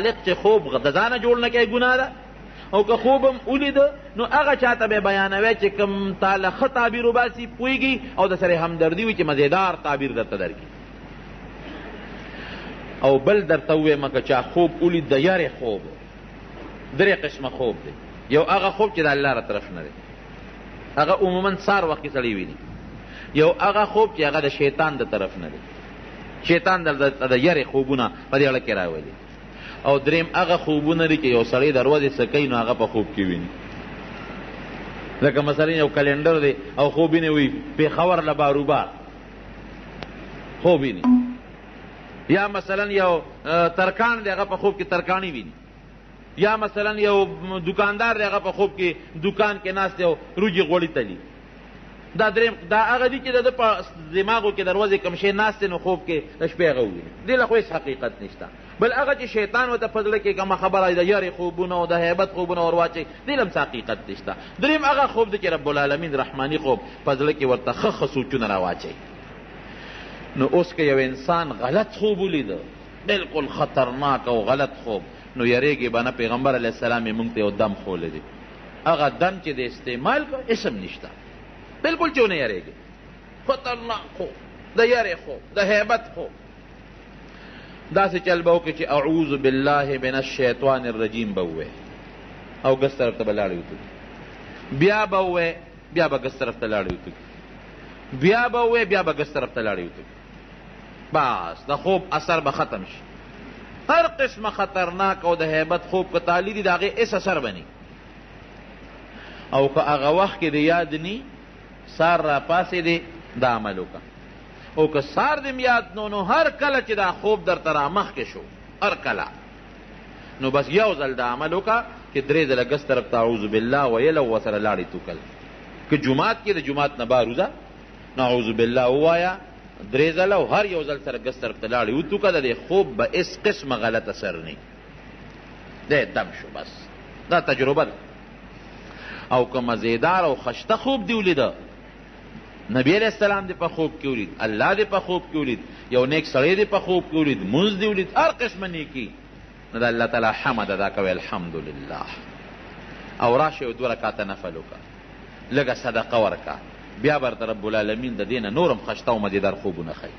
خالق چې خوب د ځانه جوړ نه کوي ګناه ده، او که خوب هم ولیده نو هغه چاته به بیانوی چې کوم تاله ښه تعبیر وباسي پوهېږي او د سره همدردي وي چې مزېدار تعبیر درته درکړي. او بل درته ووایم که چا خوب ولید د یارې خوب، درې قسمه خوب دی. یو هغه خوب چې د الله را طرف نه دی، هغه عموما سار وخت کې سړی ویني. یو هغه خوب چې هغه د شیطان د طرف نه دی، شیطان د یارې خوبونه په دې اړه کې راولي. او دریم هغه خوبونه دي چې یو سړی د ورځې څه کوي نو هغه په خوب کې ویني. لکه مثلا یو کلندر دی او خوب یې وي پېښور له باروبار خوب ویني، یا مثلا یو ترکان دی هغه په خوب کې ترکاڼي ویني، یا مثلا یو دکاندار دی هغه په خوب کې دکان کې ناست دی او روجي غوړي تلي. دا دریم دا هغه دي چې د په دماغو کې د ورځې کوم شی ناست دی نو خوب کې د شپې هغه وویني. دې له خو هېڅ حقیقت نشته. بل هغه چې شیطان ورته په زړه کې کومه خبره د یارې خوبونه او د هیبت خوبونه ور واچوي، دې له هم څه حقیقت نشته. دریم هغه خوب دی چې رب العالمین رحماني خوب په زړه کې ورته ښه سوچونه راواچوي. نو اوس که یو انسان غلط خوب ولیده، بلکل خطرناک او غلط خوب، نو یریږي به نه. پیغمبر علیه السلام یې موږ ته یو دم ښولی دی، هغه دم چې د استعمال کو اسم نشته، بلکل چې ونه یریږي. خطرناک خوب، د یارې خوب، د هیبت خوب. داسې چل به وکړي چې اعوذ بالله من الشیطان الرجیم به ووایي او ګس طرف ته به لاړې وتوږي، بیا به ووایي بیا به ګس طرف ته لاړې وتوږي، بیا به ووایي بیا به ګس طرف ته لاړې وتوږي. بس د خوب اثر به ختم شي. هر قسمه خطرناک او د هیبت خوب که تعالی دي د هغې هېڅ اثر بني. او که هغه وخت کې د یاد نی سار را پاسېدې دا عمل وکړه. او که سار دې یاد نو هر کله چې دا خوب درته را مخکې شو، هر کله نو بس یو ځل دا عمل وکړه چې درې ځله ګس طرف ته اعوذ بالله ویل او ورسره لاړې توکل. که جومات کې د جومات نه بار وځه نو اعوذ بالله ووایه درې ځله او هر یو ځل سره ګس طرف ته لاړې وتوکه. د دې خوب به هېڅ قسمه غلط اثر نه دی، دم شو. بس دا تجربه ده. او که مزیدار او خشته خوب دی ولیده، نبی علیہ السلام دی په خوب کې ولید، الله دی په خوب کې ولید، یو نیک سړی دی په خوب کې ولید، مونځ دی ولید، هر قسمه نیکي، نو د الله تعالی حمد ادا کوئ الحمدلله. او راشه یو 2 رکعته نفل وکړه، لږه صدقه ورکړه، بیا برته رب العالمین د دې نه نورم خشته او مزیدار خوبونه ښیي.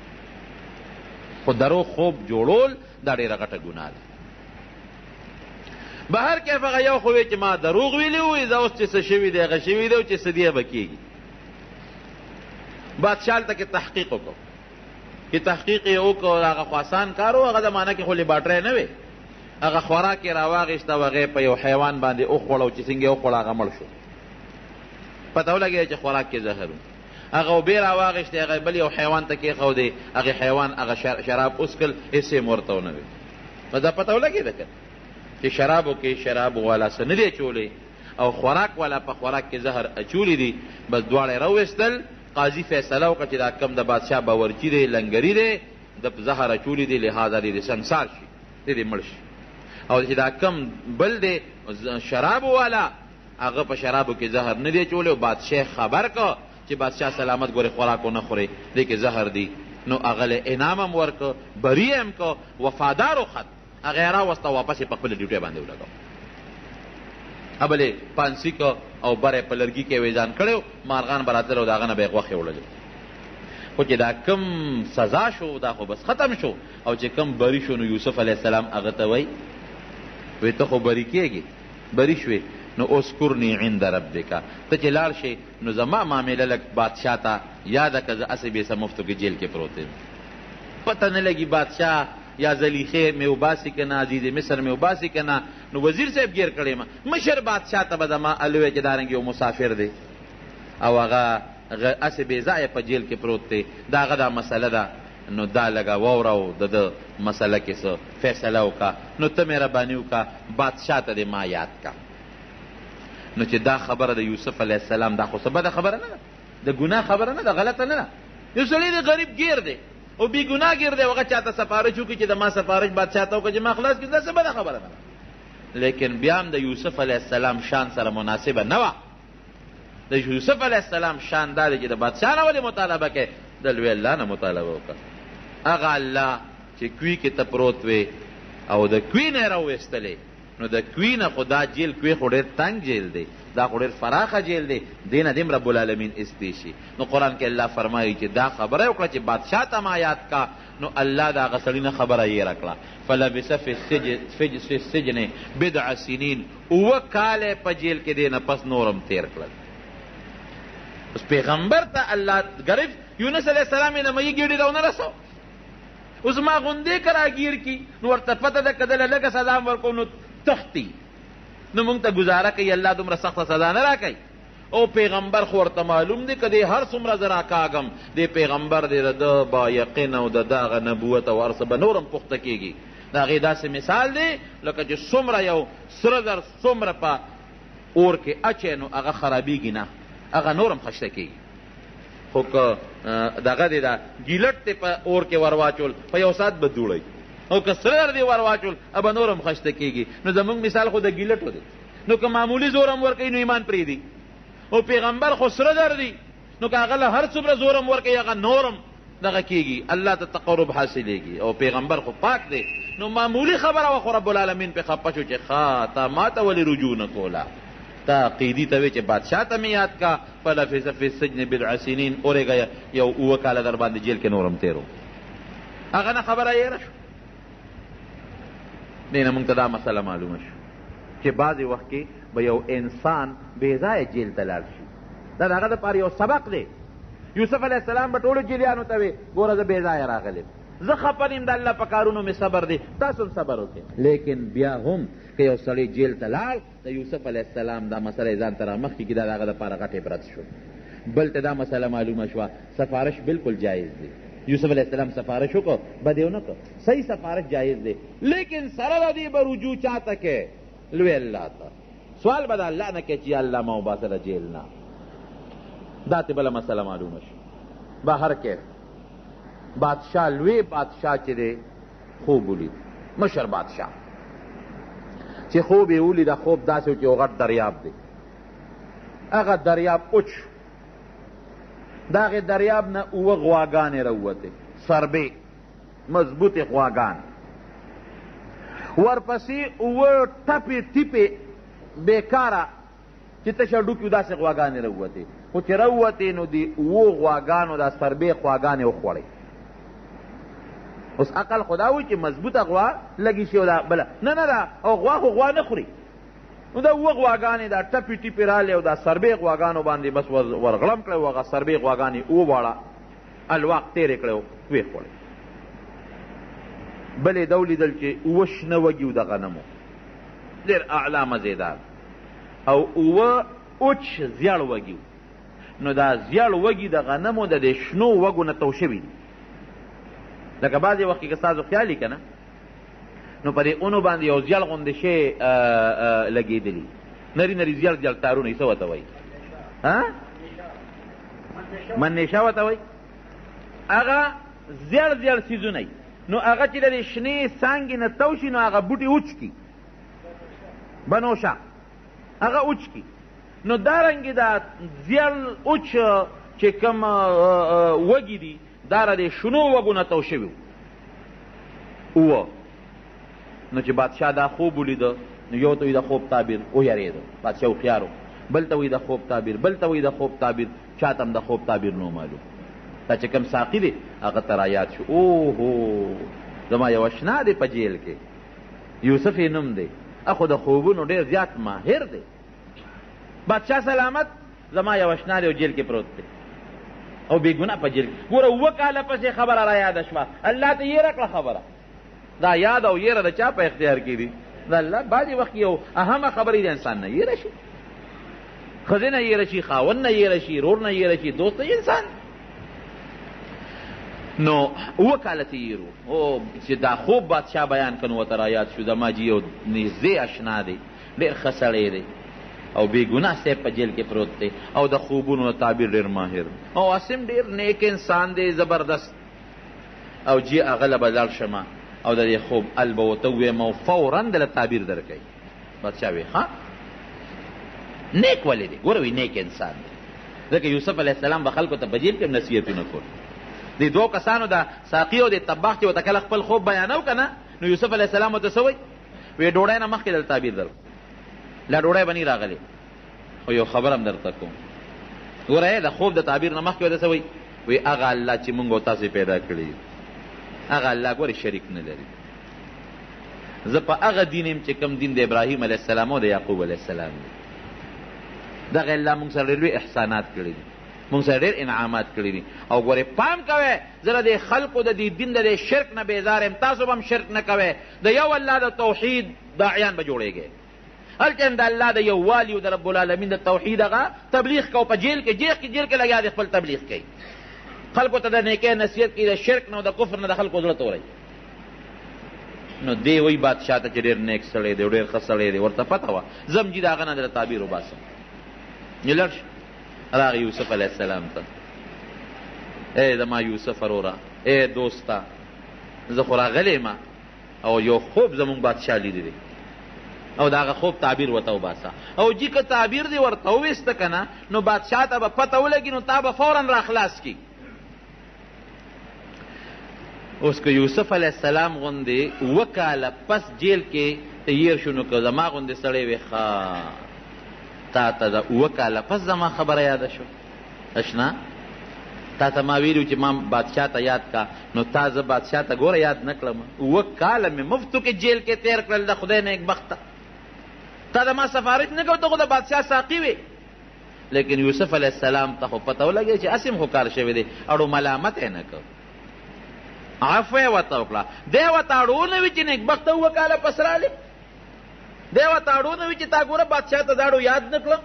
خو دروغ خوب جوړول دا ډېره غټه ګناه ده. به هر کیف هغه یو خو وی چې ما دروغ ویلي وي، زه اوس چې څه شوي دی هغه شوي دی او چې څه دی به کېږي. بادشاه هلته کې تحقیق وکړو، چې تحقیق یې وکړو، هغه خو آسان کار و. هغه زمانه کې خو لیباټرۍ نه وې، هغه خوراک یې راواغېسته او هغه په یو حیوان باندې وخوړه او چې څنګه یې وخوړه هغه مړ شو. پته ولګېده چې خوراک کې زهر و. هغه اوبې راواغېستې، هغه بل یو حیوان ته کېښودې، هغې حیوان هغه شراب وڅښل، هېڅ یې ورته ونه وې. نو دا پته ولګېده که چې شرابو کې شراب والا څه نه دی اچولی او خوراک والا په خوراک کې زهر اچولی دي. بس دواړه یې راوویستل. قاضي فیصله وکړه چې دا کم د بادشاه باورچي دی، لنګري دی، د زهر اچولی دی، لہذا دی سنګسار شي، دی مړ شي. او چې دا کم بل دی شرابو والا، هغه په شرابو کې زهر نه دی اچولی او بادشاه خبر که چې بادشاه سلامت ګورې خوراک ونه خورې، دی کې زهر دی. نو هغه له انعام هم ورکه، بری هم که، وفادار و خط هغه یې راوسته، واپس یې په خپله ډیوټۍ باندې ولګاو. بل یې پانسي که او بر یې په لرګي کې ویزان کړی، مارغان به راتلل او د هغه نه به یې غوښې وړلې. خو چې دا کم سزا شو دا خو بس ختم شو. او چې کم بری شو نو یوسف علیه السلام هغه ته وایي ته خو بری کېږي، بری شوې، نو اذکرني عند ربک، ته چې لاړ شې نو زما معامله لږ بادشاه ته یاده که زه هسې بېڅه مفتو کې جیل کې پروت یم. پته نه لګي بادشاه یا زلیخې مې وباسي که نه، عزیز مصر مې وباسي که نه. نو وزیر صاحب ګیر کړی یم، مشر بادشاه ته به زما الوی چې دارنګ یو مسافر دی او هغه هسې بې ځایه په جیل کې پروت دی، د هغه دا مسله ده. نو دا لږه واوره او د مسله کې څه فیصله وکړه. نو ته مهرباني وکړه بادشاه ته دې ما یاد کړه. نو چې دا خبره د یوسف علیه السلام دا خو څه بده خبره نه ده، د ګناه خبره نه ده، غلطه نه ده. یو سړی دی غریب ګیر دی او بی ګناه ګیر دی، هغه چاته سفارش وکړي چې د ما سفارش بادشاه ته وکړه چې ما خلاص کړي، دا څه بده خبره نه ده. لیکن بیا هم د یوسف علیه السلام شان سره مناسبه نه وه. د یوسف علیه السلام شان دا دی چې د بادشاه نه ولې مطالبه کوې، د لوی الله نه مطالبه وکړه. هغه الله چې کوی کې ته پروت وې او د کوی نه یې راویستلې. نو د کوی نه خو دا جیل کوی خو ډېر تنګ جیل دی، دا خو ډېر فراخه جیل دی، دې نه دې رب العالمین ایستی شي. نو قرآن کې الله فرمایي چې دا خبره یې وکړه چې بادشاه ته ما یاد کا. نو الله د هغه سړي نه خبره یېره کړه. فلبث فی السجن بضع سنین، 7 کاله په جیل کې دی نه پس نورم تیر کړل. اوس پیغمبر ته الله گرفت. یونس علیه السلام یې د مهي ګېډې راونه رسو. اوس ما غوندې که راګیر کي نو ورته پته ده که دله لږه سزا هم ورکو نو تختی. نو موږ ته ګزاره کوي الله دومره سخته سزا نه راکوي. او پیغمبر خو ورته معلوم دی که دی هر څومره زه راکاږم دی پیغمبر دی د ده با یقین او د ده هغه نبوت او هر څه به نور هم پخته کېږي. د هغې داسې مثال دی لکه چې څومره یو سره زر څومره په اور کې اچی نو هغه خرابېږي نه، هغه نور هم خشته کېږي. خو که دغه دی دا ګیلټ دی په اور کې ور واچول په یو ساعت به دوړی، او که سره زر دی ور واچول به نور هم خشته کېږي. نو زموږ مثال خو د ګیلټو دی. نو که معمولي زور هم ورکوي نو ایمان پرېږدي. او پیغمبر خو سره در دی نو که هغه له هر څومره زور هم ورکوي هغه نور هم دغه کېږي، الله ته تقرب حاصلېږي. او پیغمبر خو پاک دی. نو معمولي خبره وه خو رب العالمین پې خفه شو چې ښه تا ما ته ولې رجوع نه کوله، تا قیدي ته وې چې بادشاه ته مې یاد کا. فلبث فی السجن بضع سنین، اورېږه یو 7 کاله در باندې جیل کې نور هم تېر و. هغه نه خبره یېره شو. دې نه موږ ته دا مسله معلومه شو چې بعضې وخت کې به یو انسان بې ځایه جیل ته لاړ شي. دا د هغه دپاره یو سبق دی. یوسف علیه السلام به ټولو جیلیانو ته وې ګوره زه بې ځایه راغلی زه خفه نیم د الله په کارونو مې صبر دی، تاسو هم صبر وکړئ. لیکن بیا هم که یو سړی جیل ته لاړ د یوسف علیه السلام دا مسله یې ځان ته رامخکې کړي، دا د هغه دپاره غټ عبرت شو. بل ته دا مسله معلومه شوه سفارش بالکل جایز دی. یوسف علیه السلام سفارش وکړو بد یې ونه کړ، صحیح سفارش جایز دی. لیکن سره د دې به رجوع چا ته کوې؟ لوی الله ته. سوال به د الله نه کوې چې یا الله ما وباسه د جیل نه. دا ته بله مسله معلومه شو. به هر کیف بادشاه لوی بادشاه چې دی خوب ولید، مشر بادشاه چې خوب یې ولیده خوب داسې و چې یو غټ دریاب دی. هغه دریاب اوچ شو، د هغې دریاب نه 7 غواګانې راووتې، سربې مضبوطې غواګانې، ورپسې 7 ټپې ټیپې بېکاره چې تشه ډوکي داسې غواګانې راووتې. خو چې راووتې نو د 7 غواګانو دا سربې غواګانې وخوړې. اوس عقل خو دا وایي چې مضبوطه غوا لګي شي او دا بله نه دا او غوا خو غوا نه خوري. نو دا 7 غواګانې دا ټپې ټیپې رالې او دا سربې غواګانو باندې بس ورغړم کړی و. هغه سربې غواګانې وواړه الواق تېرې کړی و ویې خوړې. بل یې دا ولیدل چې 7 شنه وږي و د غنمو ډېر اعلی مزېدار، او 7 اوچ زیړ وږي و. نو دا زیړ وږي د غنمو د دې شنو وږو نه تو شوي دي. لکه بعضې وخت کې که ستاسو خیال وي که نه نو په دې اونو باندې یو زیړ غوندې شی لګېدلي، نري نري زیړ زیړ تارونه یې څه ورته وایي؟ منیشه ورته وایي. هغه زیړ زیړ څیزونه یي. نو هغه چې د دې شنې څانګې نه تو شي نو هغه بوټي اوچ کي، بنوشه هغه اوچ کي. نو دارنګې دا زیړ اوچ چې کوم وږي دي دا د شنو وږو نه تو شوي وو. نو چې بادشاه دا خوب ولیده نو یو ته وایي د خوب تعبیر ویرېده، بادشاه هوښیار و. بل ته وایي د خوب تعبیر، بل ته وایي د خوب تعبیر، چا ته هم د خوب تعبیر نو معلوم. دا چې کوم ساقي دی هغه ته رایاد شو اوهو زما یو اشنا دی په جیل کې، یوسف یې نوم دی، اخو د خوبونو ډېر زیات ماهر دی. بادشاه سلامت زما یو اشنا دی او جیل کې پروت دی او بېګناه په جیل کې. ګوره 7 کاله پسې خبره را یاده شوه، الله ته یېره کړه خبره. دا یاد او یېره د چا په اختیار کې دي؟ د الله. بعضې وخت یو اهمه خبرې د انسان نه یېره شي، ښځې نه یېره شي، خاوند نه یېره شي، رور نه یېره شي، دوست نه انسان. نو 7 کاله ته یېرو او چې دا خوب بادشاه بیان کړ نو ورته را یاد شو زما جي یو نږدې اشنا دی، ډېر ښه سړی دی او بېګناه صاحب په جیل کې پروت دی او د خوبونو تعبیر ډېر ماهر او اسم ډېر نیک انسان دی زبردست. او جي هغه له به لاړ شمه او د دې خوب ال به ورته ووایم او فورا دله تعبیر درکوي. بادشاه وی ها نیک ولې دی؟ ګوره وی نیک انسان دی. ځکه یوسف علیه السلام به خلکو ته په جیل کې نصیحتونه کول. د 2 کسانو د ساقي او د طباخ چې ورته کله خپل خوب بیانو که نه نو یوسف علیه السلام ورته څه وایي؟ وی ډوډۍ نه مخکې دلته تعبیر در لا ډوډۍ به نه راغلې، خو یو خبر هم درته کوم. ګوره د خوب د تعبیر نه مخکې ورته څه وایي؟ وی هغه الله چې موږ او تاسې پیدا کړي هغه الله ګورې شریک نه لري. زه په هغه دین یم چې کوم دین د ابراهیم علیه السلام او د یعقوب علیه السلام دی. دغه الله موږ سره ډېر لوی احسانات کړي دي، موږ سره ډېر انعامات کړي دي. او ګورې پام کوئ، زه د خلقو د دې دین د دې شرک نه بیزار یم، تاسو به هم شرک نه کوئ. د یو الله د توحید داعیان به جوړېږئ. هلته د الله د یووالي او د رب العالمین د توحید هغه تبلیغ کو په جیل کې جیل کې لګیا دی خپل تبلیغ کوي، خلکو ته د نیکۍ نصیحت کوي، د شرک نه او د کفر نه د خلکو زړه تورئ. نو دی وایي بادشاه ته چې ډېر نیک سړی دی، ډېر ښه سړی دی، ورته پته وه. ځم جي د هغه نه د تعبیر وباسم. لړ شه راغی یوسف علیه السلام ته، ای زما یوسف وروره، ای دوسته، زه خو راغلی یم او یو خوب زمونږ بادشاه لیدی دی او د هغه خوب تعبیر ورته وباسه. او جي که تعبیر دی ورته وویسته که نه نو بادشاه ته به پته ولګي، نو تا به فورا را خلاص کي. اوس که یوسف علیه السلام غوندې 2 کاله پس جیل کې تیر شو، نو که زما غوندې سړی وي ښه تا ته د 2 کاله پس زما خبره یاده شو. اشنا تا ته ما ویلو چې ما بادشاه ته یاد کا، نو تا زه بادشاه ته ګوره یاد نه کړم. 2 کاله مې مفتو کې جیل کې تیر کړل، د خدای نیکبخته. تا د ما سفارش نه کو، ته خو د بادشاه ساقي وې. لیکن یوسف علیه السلام ته خو پته ولګېد چې اسې خو کار شوی دی، اړو ملامت یې نه کړ، عفو یې ورته وکړه. دی ورته اړو نه وي چې نیکبخته 2 کاله پس راغلی، دی ورته اړو نه وي چې تا ګوره بادشاه ته دا اړو یاد نه کړم،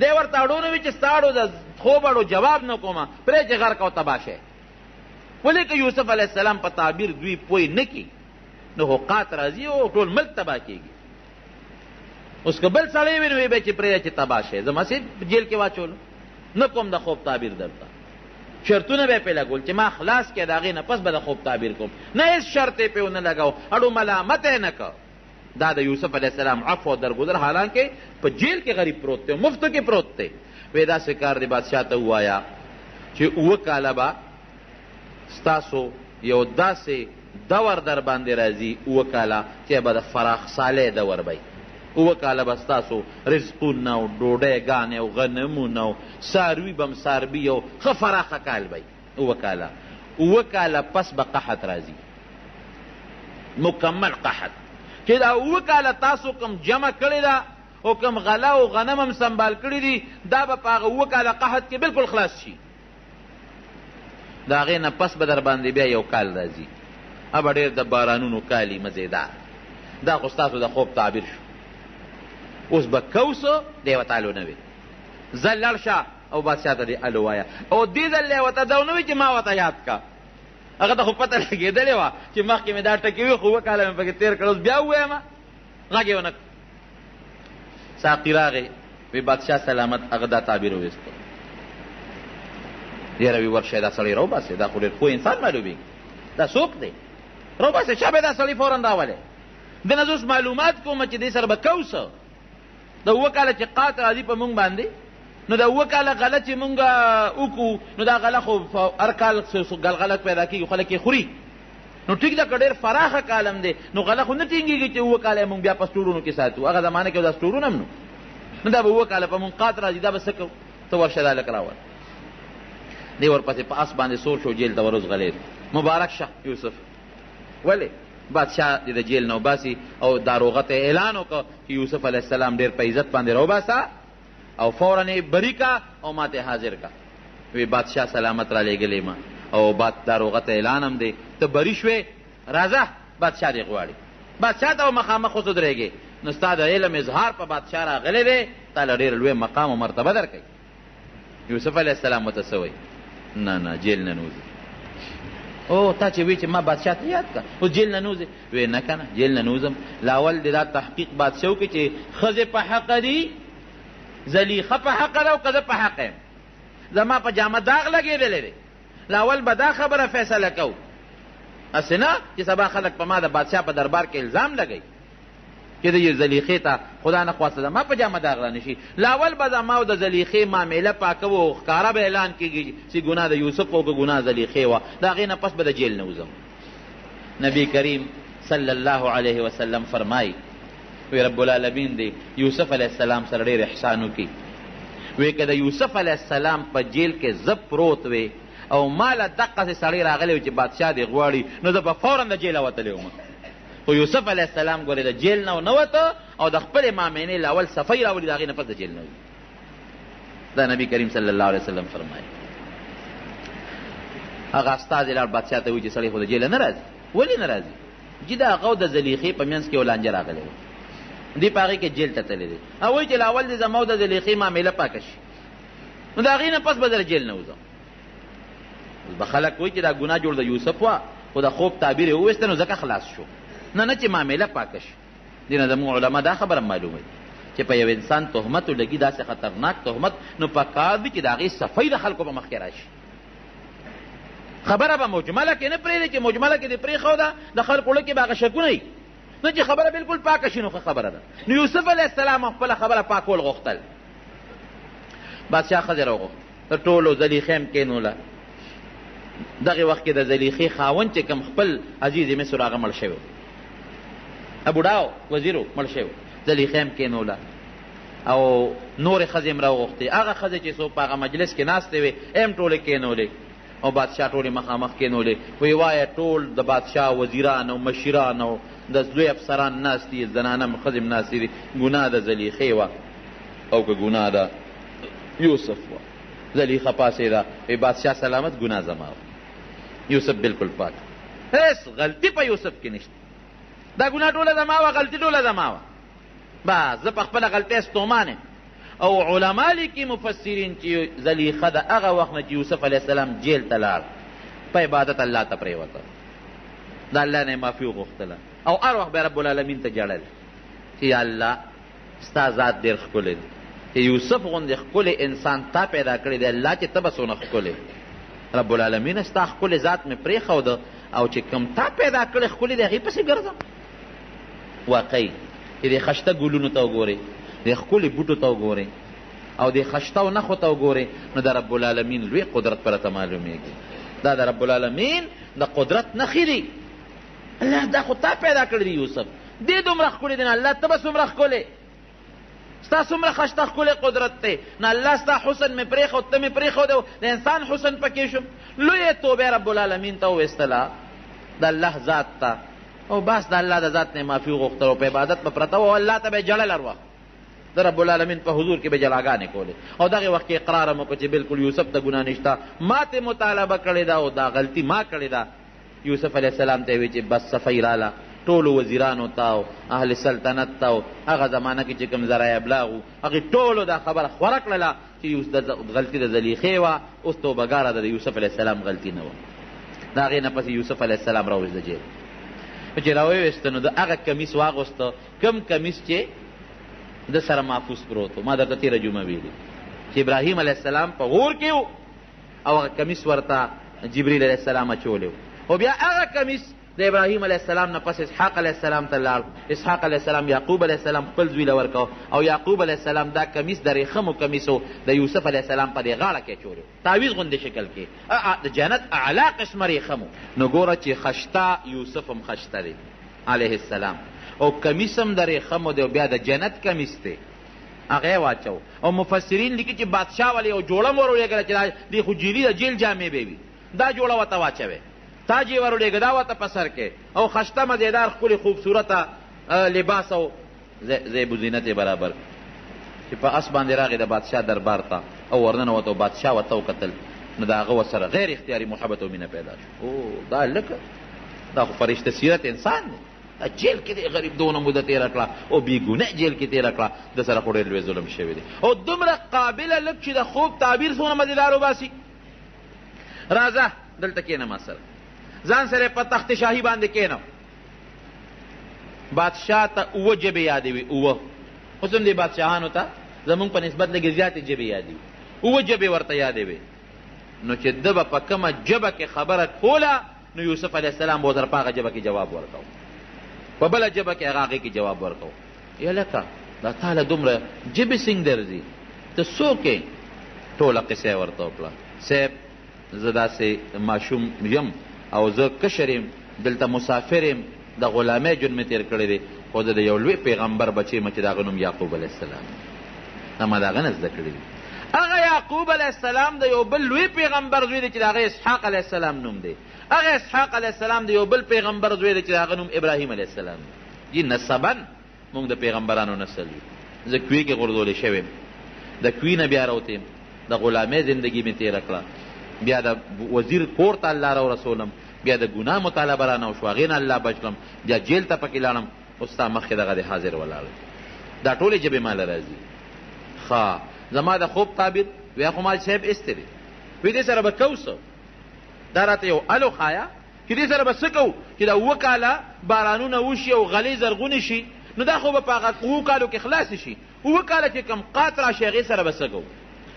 دی ورته اړو نه وي چې ستا اړو د خوب اړو جواب نه کومه، پرې چې غرق او تباه شی. ولې که یوسف علیه السلام په تعبیر دوی پوی نه کي نو حقات راځي او ټول ملک تباه کېږي. اوس که بل سړی وي نو وی به چې پرې چې تباه شی، زه مسې جیل کې واچولو نه کوم د خوب تعبیر درته. شرطونه به یې پې لګول چې ما خلاص کړې د هغې نه پس به د خوب تعبیر کوم، نه هېڅ شرط یې پې ونه لګاو، اړو ملامت یې نه کړ. دا د یوسف علیه السلام عفو درگذر، حالانکه په جیل کې غریب پروت دی، مفتو کې پروت دی. وی داسې کار دی بادشاه ته ووایه چې 2 کاله به ستاسو یو داسې دور در باندې راځي، 2 کاله چې به د فراخ صالح دور به 2 کاله به ستاسو رزقونه او ډوډۍ ګانې او غنمونه او څاروي به هم څاروي او ښه فراخه کال به 2 کاله. 2 کاله پس به قحط راځي، مکمل قحط، چې دا 2 کاله تاسو کوم جمع کړې ده او کوم غله او غنم هم سنبال کړي دي، دا به په هغه 2 کاله قحط کې بلکل خلاص شي. د هغې نه پس به در باندې بیا یو کال راځي، به ډېر د بارانونو کالي مزېدار. دا خو ستاسو د خوب تعبیر شو. اوس به کوسو دی ورته الو نه وي، ځه لړ شه او بادشاه ته دې الو وایه. او دې ځل یې ورته دا ونه وي چې ما ورته یاد کا، هغه ته خو پته لګېدلې وه چې مخکې مې دا ټکې وي، خو 2 کاله مې پکې تېر کړه، اوس بیا ووایم غږ یې ونه کړ. ساقي راغی، وی بادشاه سلامت، هغه دا تعبیر وویسته. یاره وی ورشه دا سړی راوباسئ، دا خو ډېر پوه انسان معلومېږي، دا څوک دی؟ راوباسئ، چا به دا سړی فورا راولئ. د نه زه اوس معلومات کوم چې دې سره به کوسه د 2 کاله چې قات راځي په مونږ باندې، نو د 2 کاله غله چې مونږ وکړو نو دا غله خو هر کال غلغله پیدا کېږي، خلک یې خوري. نو ټیک ده که ډېر فراخه کالم دی نو غله خو نه ټینګېږي چې 2 کاله مونږ بیا په سټورونو کې ساتو. هغه زمانه کې دا سټورونه هم نو دا به 2 کاله په مونږ قات راځي، دا به څه کوو؟ ته ورشه دا لک راوړه. دی ورپسې په اس باندې سور شو، جیل ته ورغلی. مبارک شه یوسف. ولې؟ بادشاه د جیل نه وباسي او داروغه ته اعلان وکړ چې یوسف علیه السلام ډېر په عزت باندې راوباسه او فورا یې بری کا او ما ته حاضر کا. وی بادشاه سلامت را لېږلی ما او داروغه ته اعلان هم دی، ته بری شوې، راځه بادشاه دې غواړي. بادشاه ته مخامخ ودرېږې، نو ستا د علم اظهار په بادشاه راغلی دی، تا له ډېر لوی مقام او مرتبه درکوي. یوسف علیه السلام ورته څه وایي؟ نه جیل نه نوځي. او تا چې وی چې ما بادشاه ته یاد کا او جیل نه نوځې؟ وی نه که نه جیل نه نوځم. لاول دې دا تحقیق بادشاه وکړي چې ښځې په حقه دي، زلیخه په حقه ده او که زه په حقه یم، زما په جامه داغ لګېدلی دی. لاول به دا خبره فیصله کوو، هسې نه چې سبا خلک په ما د بادشاه په دربار کې الزام لګوي چې د زلیخې ته خدا نه خواسته زما په جامه داغ را نشي. لاول به زما او د زلیخې معامله پاکوو او ښکاره به اعلان کېږي چې ګناه د یوسف او که ګناه زلیخې وه، د هغې نه پس به د جیل نه وځم. نبی کریم صلی الله علیه وسلم فرمای وی رب العالمین دی یوسف علیه السلام سره ډېر احسان وکړي. وی که د یوسف علیه السلام په جیل کې زه پروت وی او ماله دقسې سړی راغلی وي چې بادشاه دې غواړي نو زه به فورا د جیله وتلی وم. خو یوسف علیه السلام ګورې د جیل نه نه وته او د خپلې مامینې له اول صفۍ راولي د هغې نه پس د جیل نه وي. دا نبي کریم صلی الله علیه وسلم فرمایي. هغه استازی لاړ بادشاه ته وایي چې سړی خو د جیله نه راځي. ولې نه راځي؟ چې د هغه او د زلیخې په منځ کې یو لانجه راغلی و، دی په هغې کې جیل ته تللی دی. او وایي چې له اول دې زما او د زلیخې معامله پاکه شي نو د هغې نه پس به زه جیل نه وځم. به خلک وایي چې دا ګناه جوړ د یوسف وه خو د خوب تعبیر یې وویسته نو ځکه خلاص شو. نه چې معامله پاکه شي. دې نه زموږ علما دا خبره معلوموي چې په یو انسان تهمت ولګي داسې خطرناک تهمت نو پکار دي چې د هغې صفۍ د خلکو په مخکې راشي. خبره به مجمله کې نه پرېږدي چې مجمله کې دې پرېښوده د خلکو زړه کې به هغه شکونه وي نو چې خبره بلکل پاکه شي نو ښه خبره ده. نو یوسف علیه السلام خپله خبره پاکول غوښتل. بادشاه ښځې راوغوښت د ټولو زلیخې هم کېنوله. دغې وخت کې د زلیخې خاوند چې کوم خپل عزیز مصر هغه مړ شوی و، بوډا وزیر و مړ شوی و. زلیخې هم کېنوله او نورې ښځې هم راوغوښتې. هغه ښځې چې څوک په هغه مجلس کې ناستې وې هم ټولې کېنولې او بادشاه ټولې مخامخ کېنولې. وی وایه ټول د بادشاه وزیران او مشیران او د لوی افسران ناست دي، زنانه هم ښځې هم ناستې دي. ګناه د زلیخې وه او که ګناه د یوسف وه. زلیخه پاسېده وی بادشاه سلامت ګناه زما وه، یوسف بلکل پاک، هیڅ غلطي په یوسف کې نشته. دا ګناه ټوله زما وه، غلطي ټوله زما وه. بس زه په خپله غلطۍ ستومان یم. او علما لیکي مفسرین چې زلیخه د هغه وخت نه چې یوسف علیه السلام جیل ته لاړ په عبادت الله ته پرېوته، د الله نه یې معافي وغوښتله او هر وخت به رب العالمین ته جړل چې یا الله ستا ذات ډېر ښکلی دی چې یوسف غوندې ښکلی انسان تا پیدا کړی دی الله چې ته به څونه ښکلی رب العالمین ستا ښکلی ذات مې پرېښوده او چې کوم تا پیدا کړی ښکلی دی هغې پسې ګرځم. واقعي چې دې خشته ګلونو ته وګورئ، د ښکلي بوټو ته وګورئ او د خشتو نښو ته وګورئ نو د رب العالمین لوی قدرت پرته معلومیږي. دا د رب العالمین د قدرت نښې دي. الله دا خو تا پیدا کړی دی یوسف، دې دومره ښکلي دی نو الله ته به څومره ښکلی، ستا څومره خشته ښکلی قدرت دی نو الله ستا حسن مې پرېښود، ته مې پرېښود د انسان حسن پکې شو. لویې توبې رب العالمین ته وویستله د الله ذات ته او بس د الله د ذات نه معافي وغوښتل او په عبادت به پرته و او الله ته به یې جړل هر وخت. د رب العالمین په حضور کې به جلاګانې کولې او دغې وخت کې اقرار هم وکړه چې بلکل یوسف ته ګناه نشته، ما ته مطالبه کړې ده او دا غلطي ما کړې ده. یوسف علیه السلام ته یې وایي چې بس صفۍ راله ټولو وزیرانو ته او اهل سلطنت ته او هغه زمانه کې چې کوم ذرایع ابلاغ وو هغې ټولو دا خبره خوره کړله چې غلطي د زلیخې وه، اوس توبهګاره ده، د یوسف علیه السلام غلطي نه وه. د هغې نه پسې یوسف علیه السلام راوویست د جیل. چې راویسته نو د هغه کمیس واغوسته کوم کمیس چې د سره محفوظ پروت و. ما درته تېره جمعه ویلي چې ابراهیم علیه السلام په غور کې و او هغه کمیس ورته جبریل علیه السلام اچولی و. او بیا هغه کمیس د ابراهیم علیه السلام نه پس اسحاق علیه السلام ته لاړ. اسحاق علیه السلام یعقوب علیه السلام خپل زوی له ورکو او یعقوب علیه السلام دا کمیس د ریخمو کمیس و د یوسف علیه السلام په دې غاړه کې اچولی و، تعویض غوندې شکل کې د جنت اعلی قسمه ریخم و. نو ګوره چې خشته یوسف هم خشته دی علیه السلام او کمیس هم د ریخمو دی او بیا د جنت کمیس دی هغه یې واچو. او مفسرین لیکي چې بادشاه ولې یو جوړه م ورولېږله چې دې خو جیلي د جیل جامې به وي، دا جوړه ورته واچوې، تاج یې ورولېږه دا ورته په سر کې او خشته مزېدار ښکلې خوبصورته لباس او زیب و زینت یې برابر چې په اس باندې راغې د بادشاه دربار ته او ورننوته او بادشاه ورته وکتل نو د هغه ورسره غیر اختیاري محبت او مینه پیدا شو. او دا لکه دا خو فرشته سیرت انسان دی، جیل کې دی غریب دونه موده تېره کړه او بېګناه جیل کې تېره کړه، د سره خو ډېر لوی ظلم شوی دی او دومره قابله لږ چې د خوب تعبیر څومره مزېدار وباسي. راځه دلته کښېنه ما سره، ځان سره په تخت شاهي باندې کېنه. بادشاه ته 7 ژبې یادوي، 7 اوس هم دې بادشاهانو ته زمونږ په نسبت لږې زیاتې ژبې یادوي، 7 ژبې ورته یادوي. نو چې ده به په کومه ژبه کې خبره کوله نو یوسف علیه السلام به ورسره په هغه ژبه کې جواب ورکو، په بله ژبه کې هغه هغې کې جواب ورکو. یا لکه دا تا له دومره ژبې څنګ درځي، ته څوک یې؟ ټوله قصه یې ورته وکړه. صاحب زه داسې ماشوم یم او زه کشر یم، دلته مسافر یم د غلامۍ ژوند مې تېر کړی دی خو زه د یو لوی پیغمبر بچی یم چې د هغه نوم یعقوب علیه السلام دا ما د هغه نه زده کړي دي. هغه یعقوب علیه السلام د یو بل لوی پیغمبر زوی دی چې د هغه اسحاق علیه السلام نوم دی. هغه اسحاق علیه السلام د یو بل پیغمبر زوی دی چې د هغه نوم ابراهیم علیه السلام دی. نسبا موږ د پیغمبرانو نسل یو. زه کوی کې غورځولی شوی د کوی نه بیا راوتیم د غلامۍ زندګي مې تېره کړه بیا د وزیر کور ته الله را ورسولم بیا د ګناه مطالبه رانه وشو هغې نه الله بچلم بیا جیل ته پکې لاړم اوس ستا مخکې دغه د حاضر ولاړ دا ټولې ژبې ماله راځي. ښه زما د خوب تعبیر ویا خو مال صاحب ایستی دی وی دې سره به کوو څه دا راته یو الو ښایه چې دې سره به څه کوو چې دا 7 کاله بارانونه وشي او غلې زرغونې شي نو دا خو به په هغه 7 کالو کې خلاصې شي 7 کاله چې کم قات راشي هغې سره به څه کوو.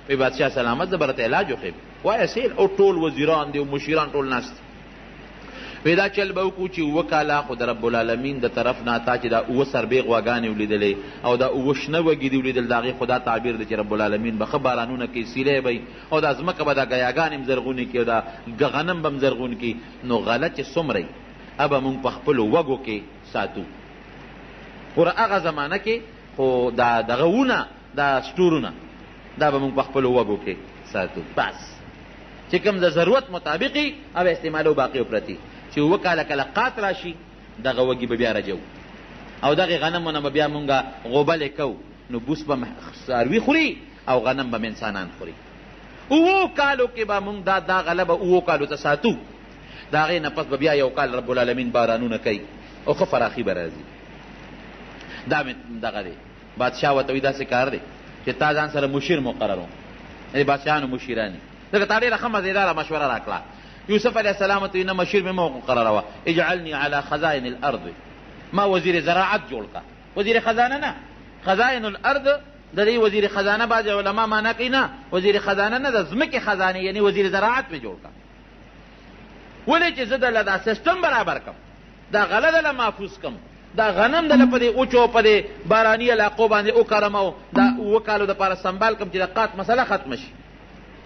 وی بادشاه سلامت زه به راته علاج وښیم وایه سیل او ټول وزیران دي او مشیران ټول ناست وی دا چل به وکړو چې 7 کاله خو د رب العالمین د طرف نه تا چې دا 7 سربې غواګانې ولیدلې او دا 7 شنه وږي دي ولیدل د هغې خو دا تعبیر دی چې رب العالمین به ښه بارانونه کوي سیلی به او دا ځمکه به دا ګیاګانې هم زرغونې کړي او دا غنم به هم زرغون کړي نو غله چې څومره ابه موږ په خپلو وږو کې ساتو. پوره هغه زمانه کې خو دا دغه ونه دا سټورونه دا به موږ په خپلو وږو کې ساتو بس چې کوم د ضرورت مطابقي او استعمالو باقي پرتي چې 7 کاله کله قات راشي دغه وږي به بیا رجو او دغه غنمونه به بیا مونږه غوبلې کوو نو بوس به څاروي خوري او غنم به انسانان خوري. 7 کالو کې به مونږ دا غله به 7 کالو ته ساتو د هغې نه پس به بیا یو کال رب العالمین بارانونه کوي او ښه فراخي به راځي. دا مې دغه دی بادشاه ورته وایي داسې کار دی چې تا ځان سره مشیر مقرر و یعنې بادشاهانو مشیران ځکه تا ډېره ښه مزېداره مشوره راکړه. یوسف علیه السلام ته نه مشیر مې مو مقرروه اجعلني على خزائن الارض ما وزیر زراعت جوړ کا وزیر خزانه نه خزائن الارض د دې وزیر خزانه بعض علما معنا کوي نه وزیر خزانه نه د ځمکې خزانه یعنی وزیر زراعت مې جوړ کا ولې چې زه دله دا سیسټم برابر کم دا غله دله محفوظ کم دا غنم دله په دې اوچو په دې باراني علاقو باندې وکرم او دا 7 کالو دپاره سنبال کم چې د قات مسله ختمه شي.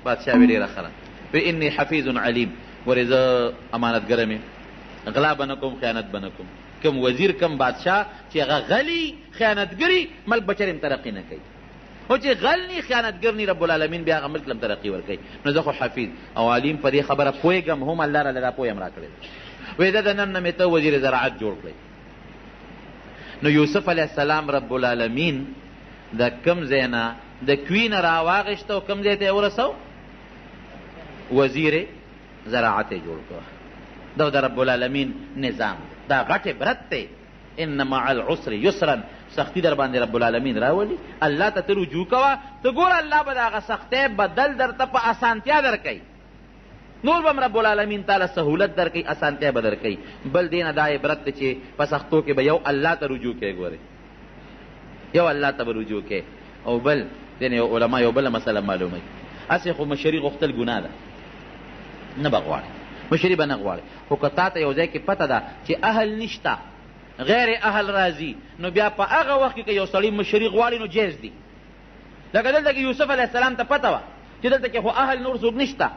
بادشاه وی ډېره ښه وی انی حفیظ علیم ورې زه امانتګره مې غلا به نه کوم خیانت به نه کوم. کم وزیر کم بادشاه چې هغه غلي خیانتګري ملک بچر هم ترقي نه کوي او چې غل نی خیانتګر نی رب العالمین بیا هغه ملک لم ترقي ورکوي. نو زه خو حفیظ او علیم په دې خبره پوهېږم هم الله راله دا پوهه هم راکړې وی ده د نن نه مې ته وزیر زراعت جوړ کړئ. نو یوسف علیه السلام رب العالمین د کم ځای نه د کوی نه راواغېسته او کم ځای ته یې ورسو وزیر زراعت جوړ کړه. دا د رب العالمین نظام دا غټ عبرت دی. ان مع العسر یسرا سختی در باندې رب العالمین راولي الله ته ته رجوع کوه ته ګوره الله به د هغه سختۍ بدل درته په اسانتیا درکوي نور به هم رب العالمین تعالی سهولت درکوي اسانتیا به درکوي. بل دې نه دا عبرت دی چې په سختو کې به یو الله ته رجوع کوې ګورې یو الله ته به رجوع کوې او بل دې علما یو بله مسله معلوموي هسې خو مشري غوښتل ګناه ده نه به غواړي مشري به نه غواړي خو که تا ته یو ځای کې پته ده چې اهل نشته غیر اهل راځي نو بیا په هغه وخت کې که یو سړی مشري غواړي نو جایز دي. لکه دلته کې یوسف علیه السلام ته پته وه چې دلته کې خو اهل نور څوک نشته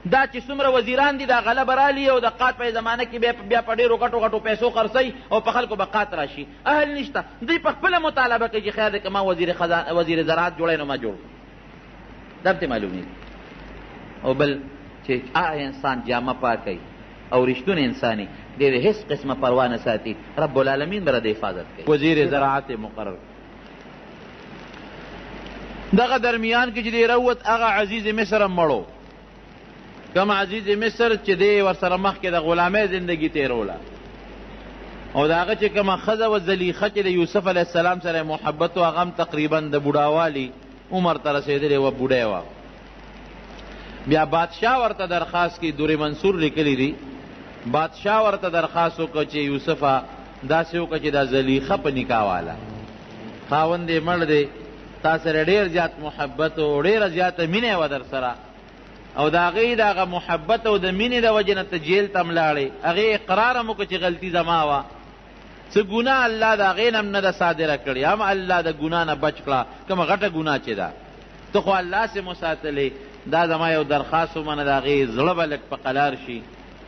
دا چې څومره وزیران دي دا غله به رالي او د قات په زمانه کې بیا په ډېرو غټو غټو پیسو خرڅوي او په خلکو به قات راشي اهل نشته دوی په خپله مطالبه کوي چې خیر دی که ما وزیر زراعت جوړی نو ما جوړ دا به معلومېږي. او بل چې انسان جامه پاکوي او رښتون انساني دې هیڅ قسمه پروا نه ساتي رب العالمین به د حفاظت کوي. وزیر زراعت مقرر دغه درمیان کې چې دی روت هغه عزیز مصر هم مړو کم عزیز مصر چې دی ورسره مخکې د غلامۍ زندګي تېروله او د هغه چې کومه ښځه و زلیخه چې د یوسف علیه السلام سره محبت و هغه هم تقریبا د بوډاوالي عمر ته رسېدلې وه بوډۍ وه. بیا بادشاه ورته درخواست کی دور منصور لیکلی دی بادشاه ورته درخواست وکړه چې یوسفه داسې وکړه چې دا زلیخه په نکاح واله خاوند یې مړ دی تا سره ډېر زیات محبت او ډېره زیاته مینه وه در سره او د هغې د هغه محبت او د مینې د وجې نه ته جیل ته هم لاړې هغې اقرار هم وکړه چې غلطي زما وه څه ګناه الله د هغې نه هم نه ده صادره کړې هم الله د ګناه نه بچ کړه کومه غټه ګناه چې ده ته خو الله سې مساتلې دا زما یو درخواست ومنه د هغې زړه به لږ په قلار شي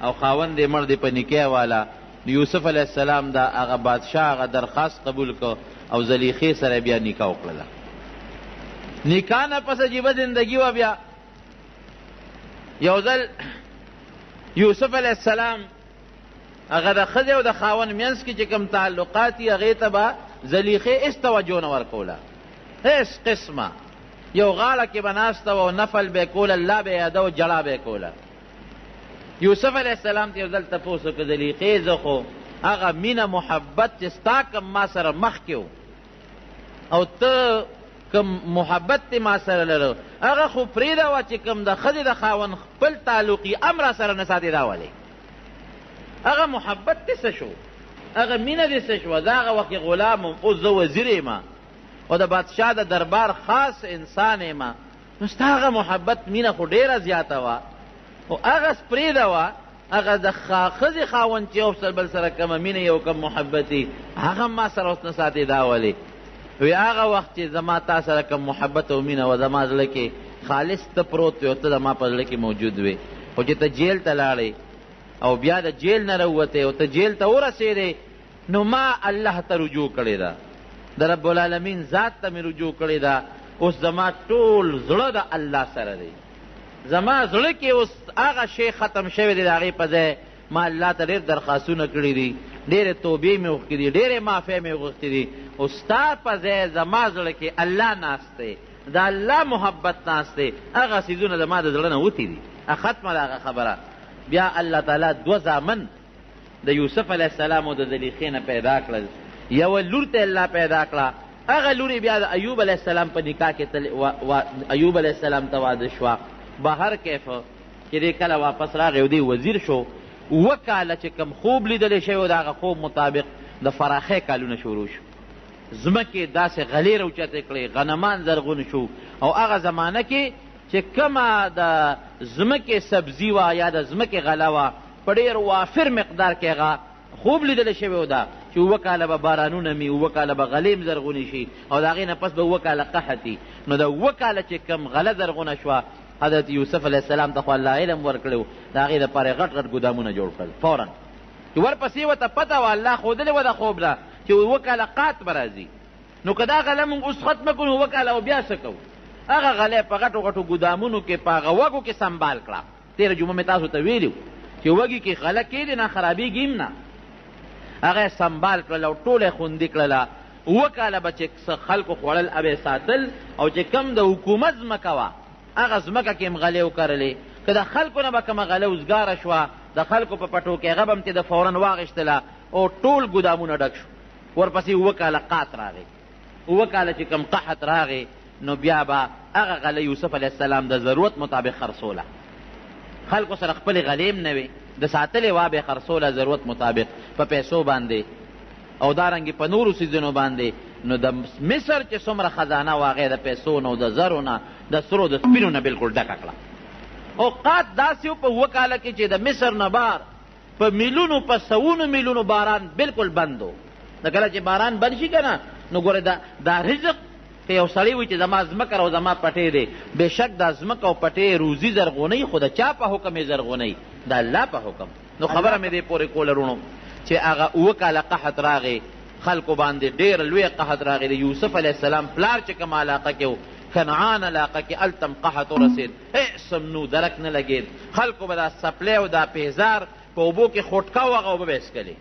او خاوند یې مړ دی په نکاح والا یوسف علیه السلام دا هغه بادشاه هغه درخواست قبول کو او زلیخې سره بیا نکاح وکړله. نکاح نه پس عجیبه زندگی وه. بیا یو ځل یوسف علیه السلام هغه د ښځې او د خاوند منځ کې چې کوم تعلقات یې هغې ته به زلیخې هېڅ توجه نه ورکوله، هېڅ قسمه. یو غاړه کې به ناسته وه او نفل به یې کوله، الله به یې یاده او جړا به یې کوله. یوسف علیه السلام ته یو ځل تپوس وکړه زلیخې زه خو هغه مینه محبت چې ستا کم ما سره مخکې و او ته کم محبت تی ما سره لرو هغه خو پرېږده وه چې کم د ښځې د خاوند خپل تعلقي هم را سره نه ساتې دا ولې هغه محبت دې څه شو، هغه مینه دې څه شوه. دا هغه وخت غلام یم، اوس زه وزیر یم او د بادشاه د دربار خاص انسان یم، نو ستا هغه محبت مینه خو ډېره زیاته وه او هغه پرېږده وه هغه د ښځې خاوند چې یو بل سره کمه مینه یو کم محبت یي هغه ما سره اوس نه ساتې دا ولې وی هغه وخت چې زما تا سره کم محبت او مینه وه زما زړه کې خالص ته پروت وی او ته زما په زړه کې موجود وی، خو چې ته جیل ته لاړې او بیا د جیل نه راووتې او ته جیل ته ورسېدې نو ما الله ته رجوع کړې ده، د رب العالمین ذات ته مې رجوع کړې ده. اوس زما ټول زړه د الله سره دی، زما زړه کې اوس هغه شی ختم شوی دی، د هغې په ځای ما الله ته ډېر درخواستونه کړي دي، ډېرې توبې مې وغوښتې دي، ډېرې معافۍ مې وغوښتې دي، او ستا په ځای زما زړه کې الله ناست دی، د الله محبت ناست دی، هغه څیزونه زما د زړه نه وتي دي. ختمه ده هغه خبره. بیا الله تعالی دوه زامن د یوسف علیه السلام او د زلیخې نه پیدا کړل. یوه لور ته الله پیدا کړه، هغه لور یې بیا د ایوب علیه السلام په نکاح کې ایوب علیه السلام ته واده شوه. بهر کیف چې دی کله واپس راغی او دی وزیر شو، 7 کاله چې کم خوب لیدلی شوی و د هغه خوب مطابق د فراخۍ کالونه شروع شو، ځمکې داسې غلې راوچتې کړې، غنمان زرغون شو، او هغه زمانه کې چې کومه د ځمکې سبزي وه یا د ځمکې غله وه په ډېر وافر مقدار کې هغه خوب لیدلی شوی و ده چې 7 کاله به بارانونه مي، 7 کاله به غلې م زرغونې شي او د هغې نه پس به 7 کاله قحط وي. نو د 7 کاله چې کم غله زرغونه شوه حضرت یوسف علیه السلام ته خو الله علم ورکړی و، د هغې دپاره یې غټ غټ ګودامونه جوړ کړل فوراً، چې ورپسې ورته پته وه الله ښودلې وه د خوب نه چې 7 کاله قحط به راځي. نو که دا غله مونږ اوس ختمه کړو نو 7 کاله او بیا څه کوو؟ هغه غله په غټو غټو ګودامونو کې په هغه وږو کې سنبال کړه. تېره جمعه مې تاسو ته ویلي و چې وږي کې غله کېدې نه خرابېږي هم نه، هغه یې سنبال کړله او ټوله یې خوندي کړله. 7 کاله به چې څه خلکو خوړل او یې ساتل، او چې کم د حکومت ځمکه وه هغه ځمکه کې هم غلې وکرلې. که د خلکو نه به کومه غله وزګاره شوه د خلکو په پټو کې هغه به هم چې د فوراً واغېشتله او ټول ګودامونه ډک شو. ورپسې 7 کاله قحط راغی، 7 کاله چې کم قحط راغی نو بیا به هغه غله یوسف علیه السلام د ضرورت مطابق خرڅوله. خلکو سره خپلې غلې هم نه وې، د ساتلې وا به یې خرڅوله ضرورت مطابق په پیسو باندې او دارنګې په نورو څیزونو باندې. نو د مصر چې څومره خزانه وه هغې د پیسو نه او د زرو نه د سرو د سپینو نه بلکل ډکه کړه. اوقات داسې و په 7 کاله کې چې د مصر نه بار په میلونو په سوونو میلونو باران بلکل بند و. د کله چې باران بند شي که نه نو ګوره دا رزق که یو سړی وي چې زما ځمکه او زما پټې دی، بېشک دا ځمکه او پټې روزي زرغونی، خو د چا په حکم یې زرغونی؟ د الله په حکم. نو خبره مې دې پورې کوله رونو چې هغه 7 کاله قحط راغی، خلکو باندې ډېر لوی قحط راغی. د یوسف علیه السلام پلار چې کومه علاقه کې و کنعان علاقه کې هلته قحط ورسېد، هېڅ هم نو درک نه لګېد. خلکو به دا سپلی او دا پیزار په اوبو کې خوټکه و هغه اوبه به یې څکلې،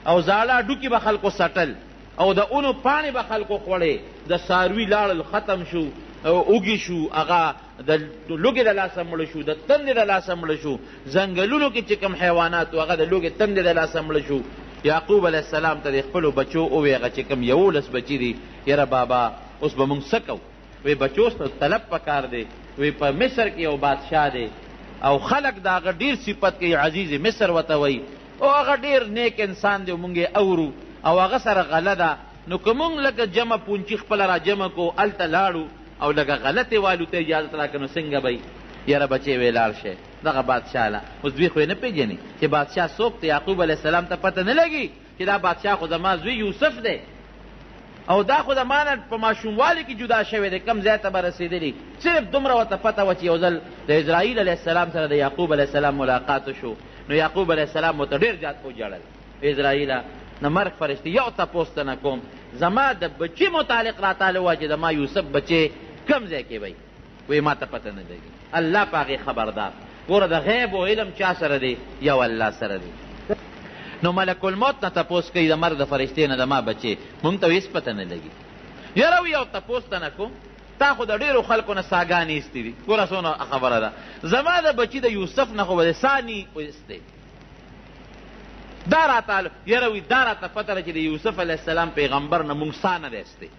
او زاړه ډوکي به خلکو سټل، او د اونو پاڼې به خلکو خوړې، د څاروي لاړل ختم شو، اوږي شو، هغه د لوږې د لاسه مړه شو، د تندې د لاسه مړه شو، ځنګلونو کې چې کوم حیوانات و هغه د لوږې تندې د لاسه مړه شو. یعقوب علیه السلام ته د خپلو بچو ووی هغه چې کوم 11 بچي دي، یاره بابا اوس به مونږ څه کوو؟ وی بچو ته طلب پکار دی، وی په مصر کې یو بادشاه دی او خلک د هغه ډېر صفت کوي، عزیز مصر ورته وایي، او هغه ډېر نیک انسان دی او مونږ یې اورو او هغه سره غله ده. نو که مونږ لکه جمع پونچي خپله را جمع کو هلته لاړو او لکه غلطې والو ته اجازت راکړه نو څنګه به یاره بچې وی لاړ شئ دغه بادشاه له. اوس دوی خو یې نه پېژني چې بادشاه څوک دی. یعقوب علیه السلام ته پته نه لګي چې دا بادشاه خو زما زوی یوسف دی او دا خو زما نه په ماشوموالي کې جدا شوی دی، کم ځای ته به رسېدلي. صرف دومره ورته پته وه چې یو ځل د اسراییل علیه السلام سره د یعقوب علیه السلام ملاقات شو، نو یعقوب علیه السلام ورته ډېر زیات وژړل، اسرائیله نه مرګ فرشتې یو تپوس ته نه کوم زما د بچي متعلق راتاله وه چې د ما یوسف بچی کم ځای کې وی وی ما ته پته نه لګي الله په هغې خبردار ګوره د غیب و علم چا سره دی یو الله سره دی نو ملک الموت نه تپوس کوي د مرګ د فرشتې نه د ما بچی مونږ ته هېڅ پته نه لګي یاره وی یو تپوس ته نه کوم تا خو د ډېرو خلکو نه ساګانې ایستې دي ګوره څونه خبره ده زما د بچي د یوسف نه خو به د ساني ایستې دا راته یاره وی دا راته پته ده چې د یوسف علیه السلام پیغمبر نه مونږ سا نه دی ایستی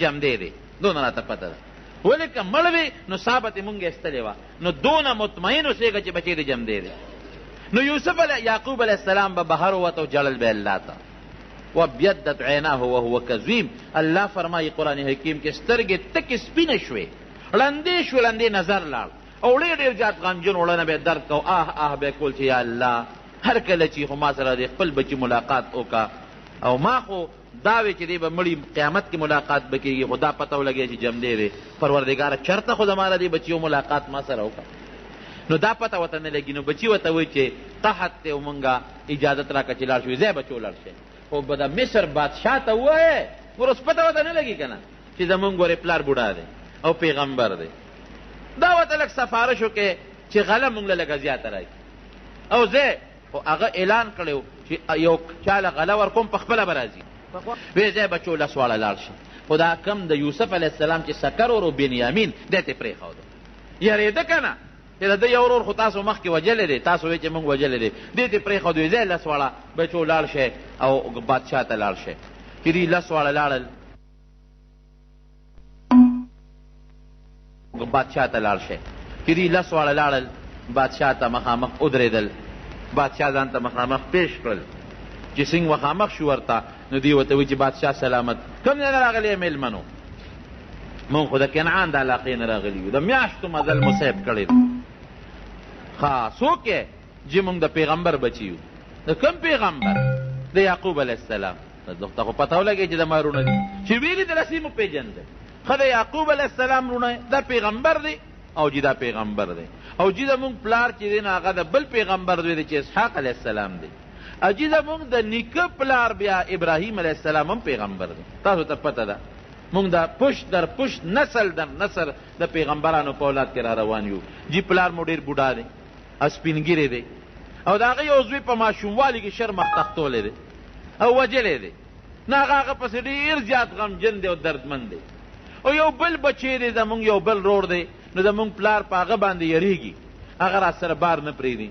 جمدی دی دونه راته پته ده ولې که مړ وي نو سا به ترې مونږ ایستلې وه نو دونه مطمئن اوسېږه چې بچی د جمدی دی نو یوسف یعقوب علیه السلام به بهر ووت او جړل به الله ته وابیضت عیناه وهو کظیم الله فرمایي قرآن حکیم کې سترګې تکې سپینه شوې ړندې شوې ړندې نظر لاړ او ډېر ډېر زیات غمجن وړنه به یې درد کو آه به یې کول چې یا الله هر کله چې خو ما سره د خپل بچي ملاقات وکړه او ما خو دا وی چې دی به مړي قیامت کې ملاقات به کېږي خو دا پته ولګېږي چې جمدی دی پروردګاره چېرته خو زما د دې بچیو ملاقات ما سره وکړه نو دا پته ورته نه لګي نو بچي ورته وایي چې قحط دی او مونږه اجازت راکړه چې لاړ شو ځای بچو لاړ شي خو به د مصر بادشاه ته ووایې ګوره اوس پته ورته نه لګي که نه چې زمونږ ګورې پلار بوډا دی او پیغمبر دی دا ورته لږ سفارش وکړې چې غله مونږ له لږه زیاته راکړي او زه خو هغه اعلان کړی و چې یو چا له غله ورکوم په خپله به راځي وی ځای بچو لس واړه لاړ شي خو دا کم د یوسف علیه السلام چې سکر ورو بنیامین دی ته پرېښوده یارېده که نه چې د ده یو ورور خو تاسو مخکې وجلی دی تاسو وایئ چې موږ وجلی دی دې ته پرېښود وی ځای لس واړه بچو لاړ شئ او بادشاه ته لاړ شئ چې دوی لس واړه لاړل بادشاه ته لاړ شئ چې دوی لس واړه لاړل بادشاه ته مخامخ ودرېدل بادشاه ځان ته مخامخ پیش کړل چې څنګه مخامخ شو ورته نو دوی ورته وایي چې بادشاه سلامت کوم ځای نه راغلی یې مېلمنو مونږ خو د کنعان د علاقې نه راغلي یو د میاشتو مزل مو صیب کړی دی ښه څوک یې چې مونږ د پیغمبر بچي یو د کوم پیغمبر د یعقوب علیه السلام ته خو پته ولګېږي چې د ما رونه دي چې ویلي د رسې مو پېژندل ښه د یعقوب علیه السلام رونه دا پیغمبر دی او چې دا پیغمبر دی او چې زمونږ پلار چې دی نو هغه د بل پیغمبر دی چې اسحاق علیه السلام دی او چې زمونږ د نیکه پلار بیا ابراهیم علیه السلام هم پیغمبر دی تاسو ته پته ده مونږ د پشت در پشت نسل در نسل د پیغمبرانو په اولاد کې را روان یو جی پلار مو ډېر بوډا دی او سپینګیری دی او د هغه یو زوی په ماشوموالي کې شر مخ تختولی دی او وجلی دی نه هغه پسې ډېر زیات غمجن دی او دردمند دی او یو بل بچی دی زمونږ یو بل رور دی نو زمونږ پلار په هغه باندې یریږي هغه را سره بار نه پرېږدي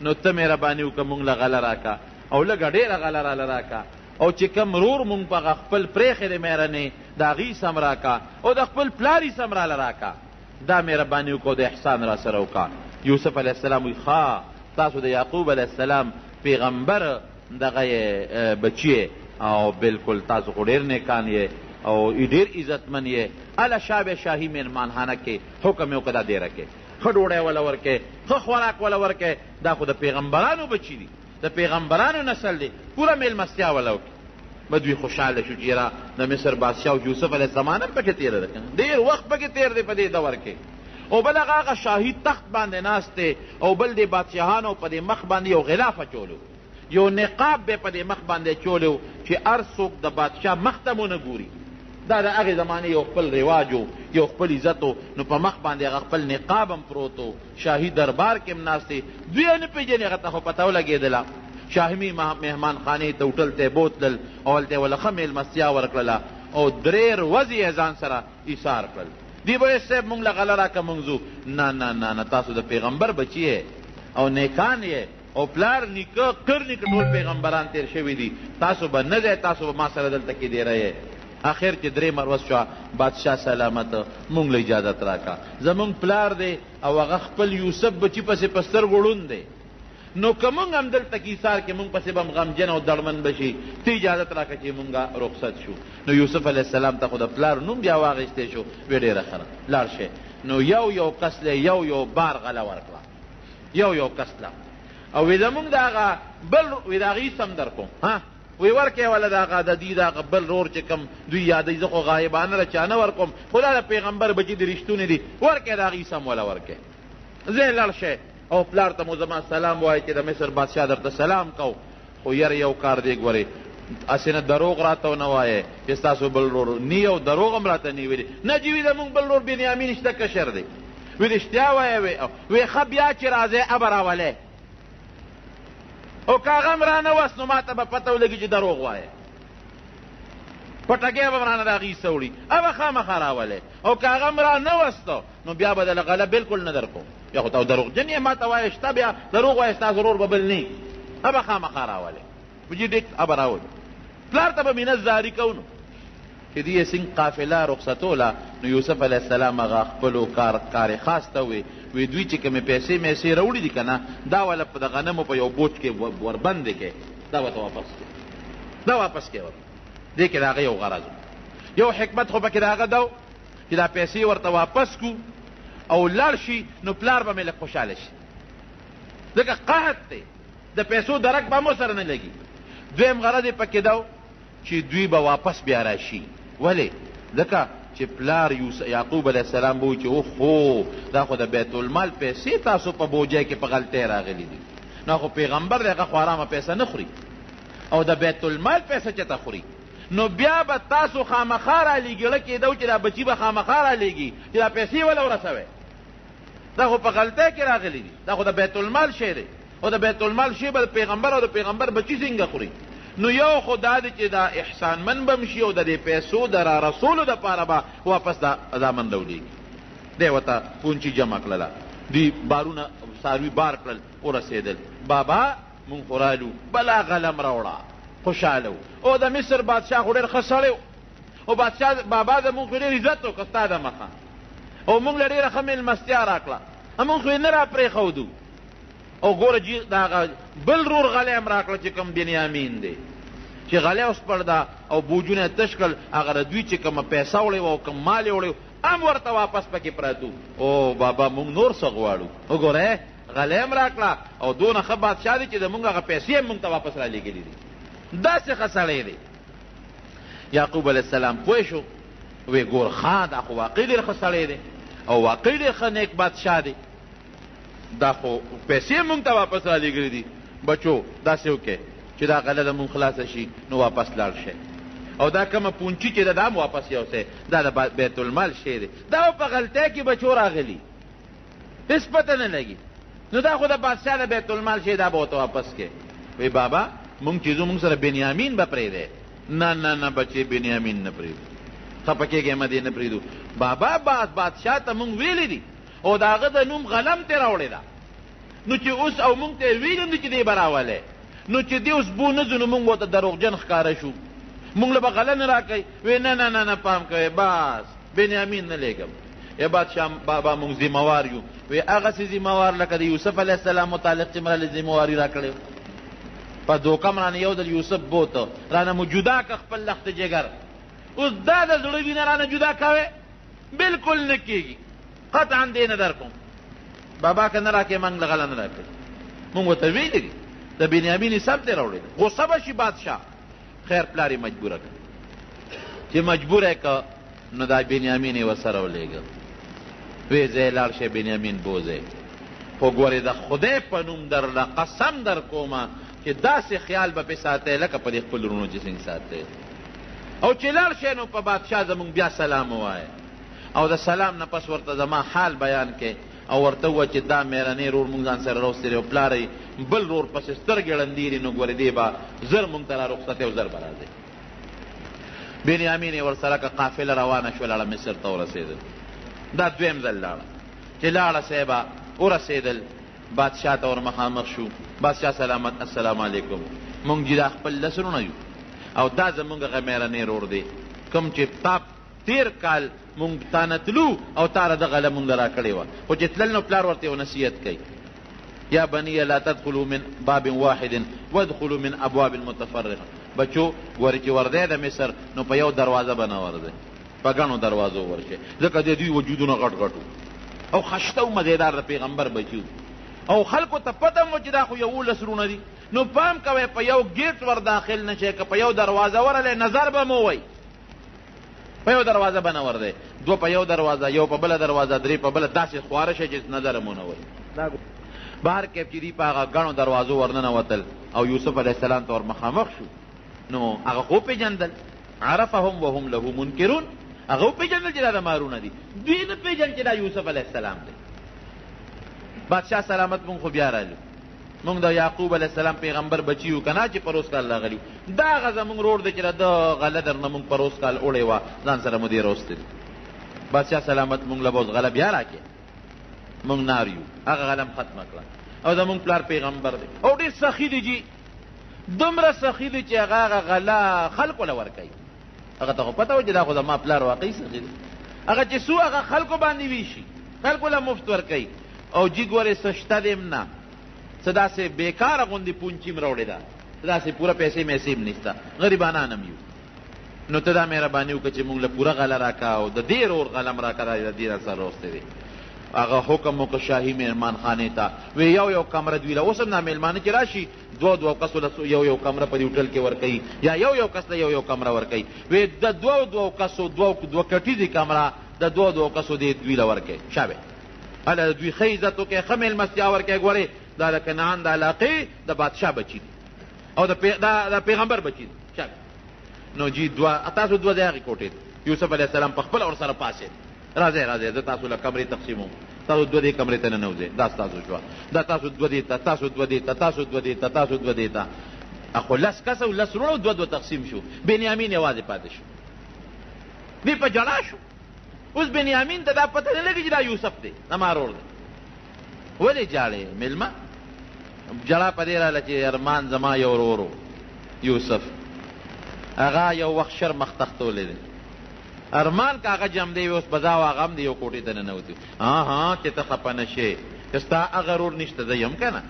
نو ته مهرباني وکړه مونږ له غله راکړه او لږه ډېره غله راله راکړه او چې کم رور مونږ په هغه خپل پرېښې دی مهرنې د هغې سم راکړه او د خپل پلار یې سم راله راکړه دا مهرباني وکړه او د احسان را سره وکړه یوسف علیه السلام وایي ښه تاسو د یعقوب علیه السلام پیغمبر دغه بچی او بالکل تاسو خو ډېر نیکان یې او ډېر عزتمن یې هله شاه شاهي مېلمانخانه کې حکم یې وکړه دا ډېره کې ښه ډوډۍ وله ورکې ښه خوراک وله ورکې دا خو د پیغمبرانو بچي دي د پیغمبرانو نسل دی پوره میلمستیا وله وکړي به دوی خوشحاله شو چې یاره د مصر بادشاه او یوسف علیه السلام هم پکې تېره ده که نه ډېر وخت پکې تېر دی په دې دور کې او بل هغه شاهي تخت باندې ناست دی او بل د بادشاهانو په دې مخ باندې یو غلاف اچولو یو نقاب به په دې مخ باندې اچولو چې هر څوک د بادشاه مخ ته مو نه ګوري دا د هغې زمانې یو خپل رواج و یو خپل عزت و نو په مخ باندې هغه خپل نقاب هم پروت و شاهي دربار کې هم ناست دی دوی یې نه پېژني هغه ته خو پته ولګېدله شاهي مهمانخانې ته هوټل ته یې بوتلل او هلته یې ولله ښه مېلمستیا ورکړله او 3 ورځې یې ځان سره ایثار کړل دی به صاحب مونږ له غله راکړه مونږ ځو نه نه نه نه تاسو د پیغمبر بچی او نیکان یې او پلار نیکه کر نیکه ټول پیغمبران تیر شوي دي تاسو به نه ځئ تاسو به ما سره دلته کې دیره یې آخر چې 3 ورځ شوه بادشاه سلامت مونږ له اجازت راکړه زمونږ پلار دی او هغه خپل یوسف بچي پسې په سترګو ړوند دی نو که مونږ هم دلته کې ایثار کې مونږ پسې به هم غمجن او دړمن بشي ته اجازت راکړه چې مونږه رخصت شو نو یوسف علیه السلام ته خو د پلار نوم بیا واخیستی شو وی ډېره ښه لاړ شئ نو یو کس له یو بار غله ورکړه یو کس له او وی زمونږ د هغه بل وی د هغې سم در کوم وی ورکې وله د هغه د دې د هغه بل رور چې کوم دوی یادوي زه خو غایبانه د چا نه ورکوم خو دا د پیغمبر بچي د رښتونې دي ورکې د هغې سم وله ورکې ځای لاړ شئ او پلار ته مو زما سلام وایي چې د مصر بادشاه درته سلام کو خو یاره یو کار دی ګورې هسې نه دروغ راته ونه وایې چې ستاسو بل رور نی یو دروغ هم راته نی ویلي نه جي وي زمونږ بل رور بنیامین شته کشر دی وی رښتیا وایه وی ښه بیا چې راځې ابه راولې او که هغه هم رانه وس نو ما ته به پته ولګي چې دروغ وایه پټکۍ به رانه د هغې وړي ابه خامخا راولې او که هغه هم رانه وسته نو بیا به دله غله بلکل نه در کوم بیا خو ته دروغجن یې ما ته وایه شته بیا دروغ وایه ستا ضرور به بل نه ابه خامخا راولې وجي ډېک ابه راولې پلار ته به مینه زاري کوو نو چې دې څنګه قافله رخصتوله نو یوسف علیه السلام هغه خپلو کار خاص ته وی دوی چې کومې پیسې میسې راوړي دي که نه دا والا په د غنمو په یو بوټ کې وربندې کړې دا ورته واپس کړې دا واپس کړې ورته دې کې د هغه یو غرض یو حکمت خو پکې د هغه ده چې دا پیسې ورته واپس کړو او لاړ شي نو پلار به مې لږ خوشحاله شي ځکه قحط دی د پیسو درک به هم ورسره نه لګي دویم غرض یې پکې ده چې دوی به واپس بیا راشي ولې ځکه چې پلار یعقوب علیه السلام به وایي چې اوخو دا خو د بیت المال پیسې تاسو په بوجۍ کې په غلطۍ راغلي دي نو خو پیغمبر دی هغه خو ارامه پیسه نه خوري او د بیت المال پیسه چېرته خوري نو بیا به تاسو خامخا رالیږي اړه کېدو چې دا بچي به خامخا رالیږي چې دا پیسې وله ورسوئ دا خو په غلطۍ کې راغلي دي دا خو د بیت المال شی دی او د بیت المال شی به د پیغمبر او د پیغمبر بچي څنګه خوري نو یو خو دا دی چې دا احسانمن به م شي او د دې پیسو د را رسولو دپاره به واپس دا من راولیږي دی ورته پونچي جمع کړله دوی بارونه څاروي بار کړل ورسېدل بابا مونږ خو رالو بلا غلم راوړه خوشحاله و او د مصر بادشاه خو ډېر ښه سړی و او بادشاه بابا زمونږ خو ډېر عزت وکړه ستا د مخه او مونږ له ډېره ښه مېلمستیا راکړه مونږ خو یې نه را پرېښودو او ګوره د هغه بل رور غلی هم راکړه چې کوم بنیامین دی چې غلی اوس پړده او بوجونه یې تش کړل هغه د دوی چې کومه پیسه وړې وه او کوم مال یې وړی هم ورته واپس پکې پرتو او بابا مونږ نور څه غواړو وګوره غلی هم راکړه او دونه ښه بادشاه دی چې د مونږ هغه پیسې هم مونږ ته واپس رالیږلي دي داسې ښه سړی دی یعقوب علیه السلام پوه شو وی ګور ښه دا خو واقعي ډېر ښه سړی دی او واقعي ډېر ښه نیک بادشاه دی دا خو پیسې مونږ ته واپس رالیږلي دي بچو داسې وکړئ چې دا غله د مونږ خلاصه شي نو واپس لاړ شئ او دا کومه پونچي چې ده دا هم واپس یوسئ دا د بیت المال شی دی دا په غلطۍ کې بچو راغلي هېڅ پته نه لګي نو دا خو د بادشاه د بیت المال شی دا به ورته واپس کړې وی بابا مونږ چې ځو مونږ سره بنیامین به پرېږدی نه نه نه بچې بنیامین نه پرېږدو خفه کېږئ مه دې نه پرېږدو بابا بادشاه ته مونږ ویلی دي او د هغه د نوم غلم ترې راوړې ده نو چې اوس او مونږ ته یې ویلي دي چې دی به راولئ نو چې دی اوس بو نه ځو نو مونږ ورته دروغجن ښکاره شو مونږ له به غله نه راکوئ وی نه نه نه نه پام کوئ بس بنیامین نه لیږم یا بادشاه بابا مونږ ذمهوار یو وی هغسې ذمهوار لکه د یوسف علیه السلام متعلق چې مراله ذمهواري راکړې په دوکه م رانه یو د یوسف بوته رانه مو جدا که خپل لخت جگر اوس دا د زړه وینه رانه جدا کوې بلکل نه کېږي قطعا دې نه در کوم بابا که نه راکې مونږ له غله نه راکوي مونږ ورته ویلي دي د بنیامین حساب دې راوړی دی غصه به شي بادشاه خیر پلار یې مجبوره کړه چې مجبوره یې که نو دا بنیامین یې ورسره ولېږه وی ځای لاړ شئ بنیامین بوځئ خو ګورې د خدای په نوم درله قسم در کومه چې داسې خیال به پې ساتئ لکه په دې خپل وروڼو چې څنګه ساتئ او چې لاړ شئ نو په بادشاه زمونږ بیا سلام ووایه او د سلام نه پس ورته زما حال بیان کې او ورته ووایه چې دا مېرنی رور مونږ ځان سره راوستلی او پلار یې بل رور پسې سترګې ړندېري نو ګورې دی به زر مونږ ته را رخصتې او زر به راځئ بنیامین یې ورسره که قافله روانه شوه لاړه مصر ته ورسېدل دا دویم ځل لاړه چې لاړه صاحبه ورسېدل بادشاه ته ور مخامخ شو بادشاه سلامت السلام علیکم مونږ چې دا خپل لسرونه یو او دا زمونږ هغه مېرنی رور دی کوم چې تا تیر کال مونږ تا نه تلو او تا را دغه له مونږ را کړې وه خو چې تلل نو پلار ورته یو نصیحت کوي یا بنیه لا تدخلوا من باب واحد وادخلوا من ابواب متفرقه بچو ګورې چې وردی د مصر نو په یو دروازه به نه ورځئ په ګڼو دروازو ورشئ ځکه د دوی وجودونه غټ غټ او خشته او مزېدار د پیغمبر بچي او خلکو ته پته مو چې دا خو 11 رونه دي نو پام کوئ په یو ګیټ ور داخل نه شئ که په یو دروازه ورلی نظر به مو وی په یو دروازه به نه ورځئ دوه په یو دروازه یو په بله دروازه درې په بله داسې خواره شئ چې نظر مو نه وی بهر کې چې دي په هغه ګڼو دروازو ورننوتل او یوسف علیه السلام ته ور مخامخ شو نو هغه خو پیژندل عرفهم وهم له منکرون هغه پیژندل چې دا د مارونه دي دوی نه پیژن چې دا یوسف علیه السلام دی بادشاه سلامت مونږ خو بیا رالو مونږ د یعقوب علیه السلام پیغمبر بچي یو که نه چې پروس کال راغلي دا هغه زمونږ رور دی چې د غله در نه مونږ پروس کال اوړی وه ځان سره مو دې راوستلي بادشاه سلامت مونږ له به اوس غله بیا راکې مونږ نار یو هغه غلم ختمه کړه او زمونږ پلار پیغمبر دی او ډېر سخي دی جي دومره سخي دی چې هغه غله خلکو له ورکوي هغه ته خو پته و چې دا خو زما پلار واقعي سخي دی هغه چې څو هغه خلکو باندې ویشي خلکو له مفت ورکوي او جي ګورې څه شته دی هم نه څه داسې بېکاره غوندې پونچي م راوړې ده څه داسې پوره پیسې میسې م نشته غریبانان هم یو نو ته دا مهرباني وکړه چې مونږ له پوره غله راکړه او د دې رور غله م راکړه دا د دې را سره راوستی دی هغه حکم وکړه شاهي مهرمان خانې ته وی یو کمره دوی له اوس هم دا مېلمانه چې راشي دوه کسو له یو کمره په دې هوټل کې ورکوي یا یو کس له یو کمره ورکوي وی د دوه کسو دوه کټیزې کمره د دوه کسو دې دوی له ورکوي شابه هله دوی ښه عزت وکړئ ښه مېلمستیا ورکوئ ګورئ دا د کنعان د علاقې د بادشاه بچي دي او د پیغمبر بچي دي شابه نو جی تاسو دوه د هغې کوټې یوسف علیه السلام په خپله ورسره پاسېد راځئ زه تاسو له کمرې تقسیموم تاسو دوه دې کمرې ته ننوځئ دا ستاسو شوه دا تاسو دوه دې ته تاسو دوه دې ته تاسو دوه دې ته تاسو دوه دې ته خو لس کسه لس وروڼو دوه تقسیم شو بنیامین یوازې پاتې شو دی په جړا شو اوس بنیامین ته دا پته نه لګي چې دا یوسف دی زما رور دی ولې جاړې مېلمه جړا په دې راله چې ارمان زما یو ورور یوسف هغه یو وخت شر مخ تختولی دی ارمان که هغه جم دی اوس بزا و هغه هم د یو کوټې ته ننوتي چې ته خفه نه شې که ستا هغه رور نشته زه یم که نه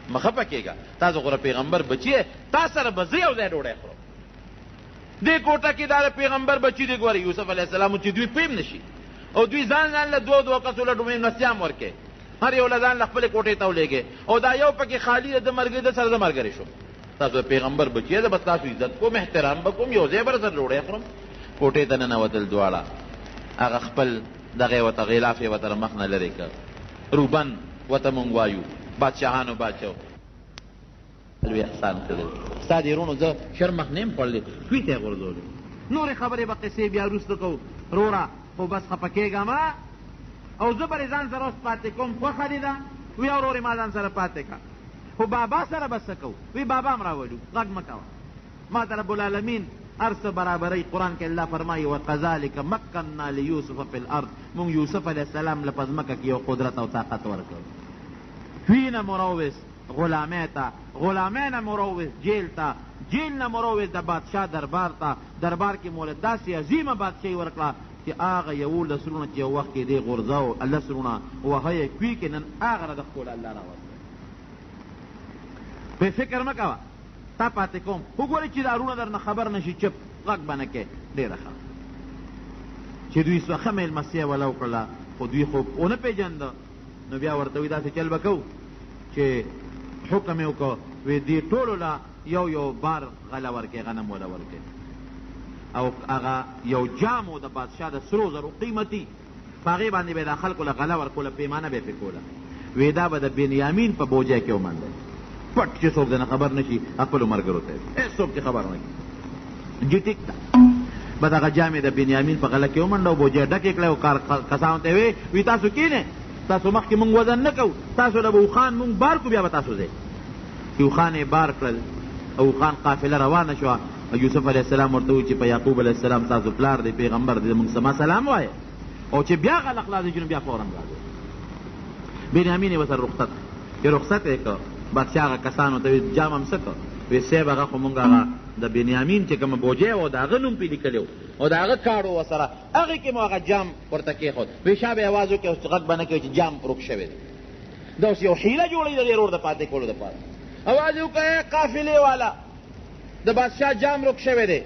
مه خفه کېږه تاسو خو پیغمبر بچي یې تا سره به زه یو ځای ډوډۍ خورم دې کوټه کې دا د پیغمبر بچي دی ګورې یوسف علیه السلام چې دوی پویم نه شي او دوی ځان له دوه کسو له مېلمستیا هم ورکوي هر یو له ځان له خپلې کوټې ته ولېږې او دا یو پکې خالي د ملګري د سره زه ملګری شوم تاسو پیغمبر بچي یې زه به ستاسو عزت کوم احترام به کوم یو ځای به سره ډوډۍ خورم کوټې ته ننوتل دواړه هغه خپل دغه یې ورته غلاف یې ورته مخ نه لرې کړ روبن ورته مونږ وایو بادشاهانو بادشاه لوی احسان کړی ستا دې وروڼو زه شر مخ نه یم خوړلی دوی ته یې غورځولې نورې خبرې به قصې بیا وروسته کوو وروره خو بس خفه کېږه مه او زه به ځان سره اوس پاتې کوم خوښه دې ده وی ورورې ما ځان سره پاتې کړه خو بابا سره به څه کوو وی بابا هم راولو غږ مه کوه ما ته رب العالمین هر څه برابرۍ قرآن کې الله فرمایي وکذلک مکننا لیوسف فی الارض مونږ یوسف علیه السلام له په ځمکه کې یو قدرت او طاقت ورکړو دوی نه مروس غلامۍ ته غلامۍ نه مروس جیل ته جیل نه مروس د بادشاه دربار ته دربار کې مولا داسې عظیمه بادشاهي ورکړه چې هغه یولس وروڼه چې یو وخت کې دی غورځاو لس وروڼه وهه یې کوي کې نن هغه نه د ښکول الله راوستلی پې فکر مه کوه تا پاتې کوم وګورئ چې دا وروڼه در نه خبر نه شي چپ غږ به نه کوې ډېره ښه چې دوی ښه مېلمستیا وله وکړله خو دوی خو ونه پېژنده نو بیا ورته وایي داسې چل به کوو چې حکم یې وکړه وی دې ټولو له یو بار غله ورکړې غنم وله ورکړې او هغه یو جام و د بادشاه د سرو زرو قیمتي په هغې باندې به یې دا خلکو له غله ورکوله پیمانه به یې پرې کوله وی دا به د بنیامین په بوجۍ کې ومنډی پټ چې څوک دنه خبر نه شي خپلو ملګرو ته هېڅ څوک چې خبر نه کړي جي ټیک ده به دغه جامې د بنیامین په غله کې ومنډه او بوجۍ ډکې کړی او کسانو ته وی تاسو کښېنئ تاسو مخکې مونږ وزن نه کوو تاسو له به اوښان مونږ بار کړو بیا به تاسو ځئ چې اوښان یې بار کړل او اوښان قافله روانه شوه یوسف علیه السلام ورته وایي چې په یعقوب علیه السلام تاسو پلار دی پیغمبر دی مونږ سما سلام وایه او چې بیا غله خلاصې شي نو بیا فورا راځئ بنیامین یې ورسره رخصت چې رخصت یې کړ بادشاه هغه کسانو ته وایي جام هم څه کړ وایي صاحب هغه خو مونږ هغه د بنیامین چې کومه بوجۍ وه د هغه نوم پې لیکلی و او د هغه کاڼ و ورسره هغې کې مو هغه جام ورته کېښود وایي شا به یې اواز وکړي اوس غږ به نه کوي چې جام ورک شوی دی دا اوس یو حیله جوړوي د دې رور د پاتې کولو دپاره اواز یې وکړی قافلې والا د بادشاه جام رک شوی دی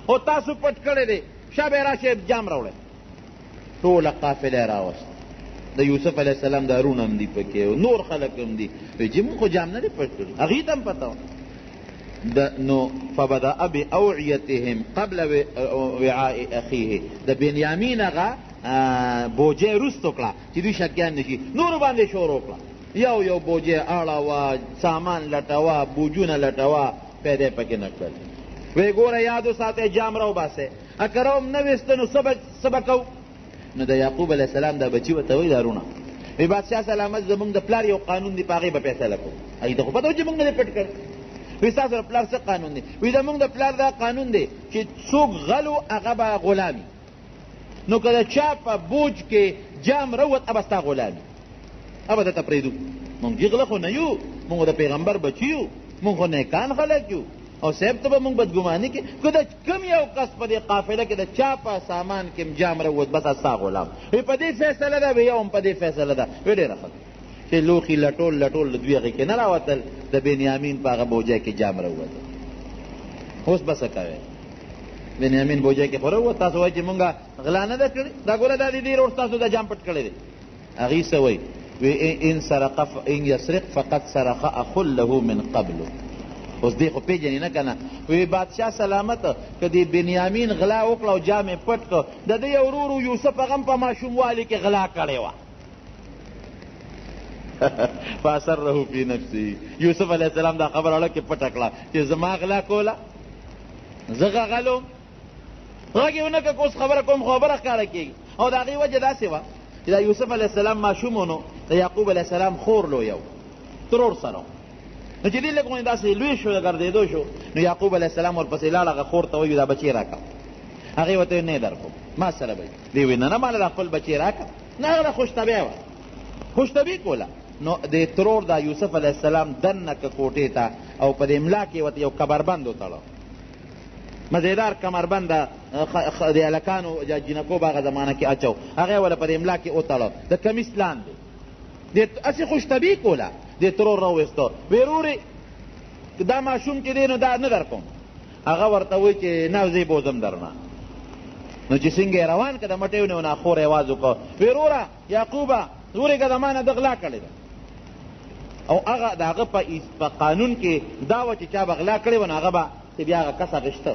او تاسو پټ کړی دی شا به یې راشئ جام راوړئ ټوله قافله یې راوست د یوسف علیه السلام د هارون هم دي پکې او نور خلک هم دي وایي چې مونږ خو جام نه دی پټ کړی هغې ته هم پته وه نو فبدأ بأوعيتهم قبل وعاء أخيه د بنیامین هغه بوجۍ رستو کړه چې دوی شکیان نشي نورو باندې شروع کړه یو بوجه اړوه، سامان لټوه، بوجونه لټوه، پیدا پکې نه کړل. وی ګوره یاد وساتئ جام راوباسئ، که راوم نه ویسته نو څه به کوو؟ نو د یعقوب علیه السلام دا بچي ورته وایي دارونه وی بادشاه سلامت زمونږ د پلار یو قانون دی په هغې به فیصله کوو. هغې ته خو پته و چې مونږ نه دی پټ کړی. وی ستاسو د پلار څه قانون دی؟ وی زمونږ د پلار دا قانون دی چې څوک غلو هغه به غلامي، نو که د چا په بوج کې جام روت هغه به ستا غلامي، هغه به درته پرېږدو. مونږ غله خو نه یو، مونږ د پیغمبر بچي یو، مونږ خو نیکان خلک یو، او صاحب ته به مونږ بدګماني کې که د کوم یو کس په دې قافله کې د چا په سامان کې جام روت بس ستا غلام. وی په دې فیصله ده؟ وی یو هم په دې فیصله ده. وی ډېره ښه چې لوښي لټول د دوی هغې کې نه راوتل، د بنیامین په هغه بوجۍ کې جام راووت. اوس به څه کوئ؟ بنیامین بوجۍ کې خو راووت، تاسو وایئ چې مونږ غلا نه ده کړې، دا ګوره دا د دې روډ تاسو دا جام پټ کړی دی. هغې څه وایي؟ وی ان یسرق فقد سرق اخ له من قبل. اوس دې خو پېژنې نه که نه؟ وی بادشاه سلامت که د بنیامین غلا وکړه او جام یې پټ کړ، د ده یو ورور یوسف هغه هم په ماشوموالي کې غلا کړې وه. فاسره فی نفسه، یوسف علیه السلام دا خبر اړه کې پټه کړه چې زما غلا کوله، زه غغلم، غږ یې ونه کړه. اوس خبره کوم خبره ښکاره کېږي. او د هغې وجه داسې وه چې دا یوسف علیه السلام ماشوم و، نو د یعقوب علیه السلام خور لویه و، ترور سره. نو چې دې لږ غونې داسې لوی شو، ګرځېدو شو، نو یعقوب علیه السلام ورپسې لاړ، هغه خور ته وایي دا بچی راکړه. هغې ورته نه در کوم، ما سره به دې وایي نه ماله دا خپل بچی راکړه. نه هغه خوشطبعه وه، خوشطبعي کوله. نو د ترور دا یوسف علیه السلام دننه که کوټې ته، او په دې املا کې ورته یو کمربند وتړه، مزیدار کمربند د هلکانو جینکو په هغه زمانه کې اچو، هغه یې وله په دې املا کې وتړه د کمیس لاندې. هسې خوشطبعي کوله. دې ترور راویسته، وی رورې دا ماشوم چې دی نو دا نه در کوم. هغه ورته وایي چې نه زه یې بوځم درنه. نو چې څنګه یې روان که د مټې ونیو، نه خور یې اواز وکړه، وی روره یعقوبه ورېږه د ما نه ده غلا کړې ده. او هغه د هغه په قانون کې دا وه چې چا به غلا کړې وه نو هغه به بیا هغه کس اخېسته.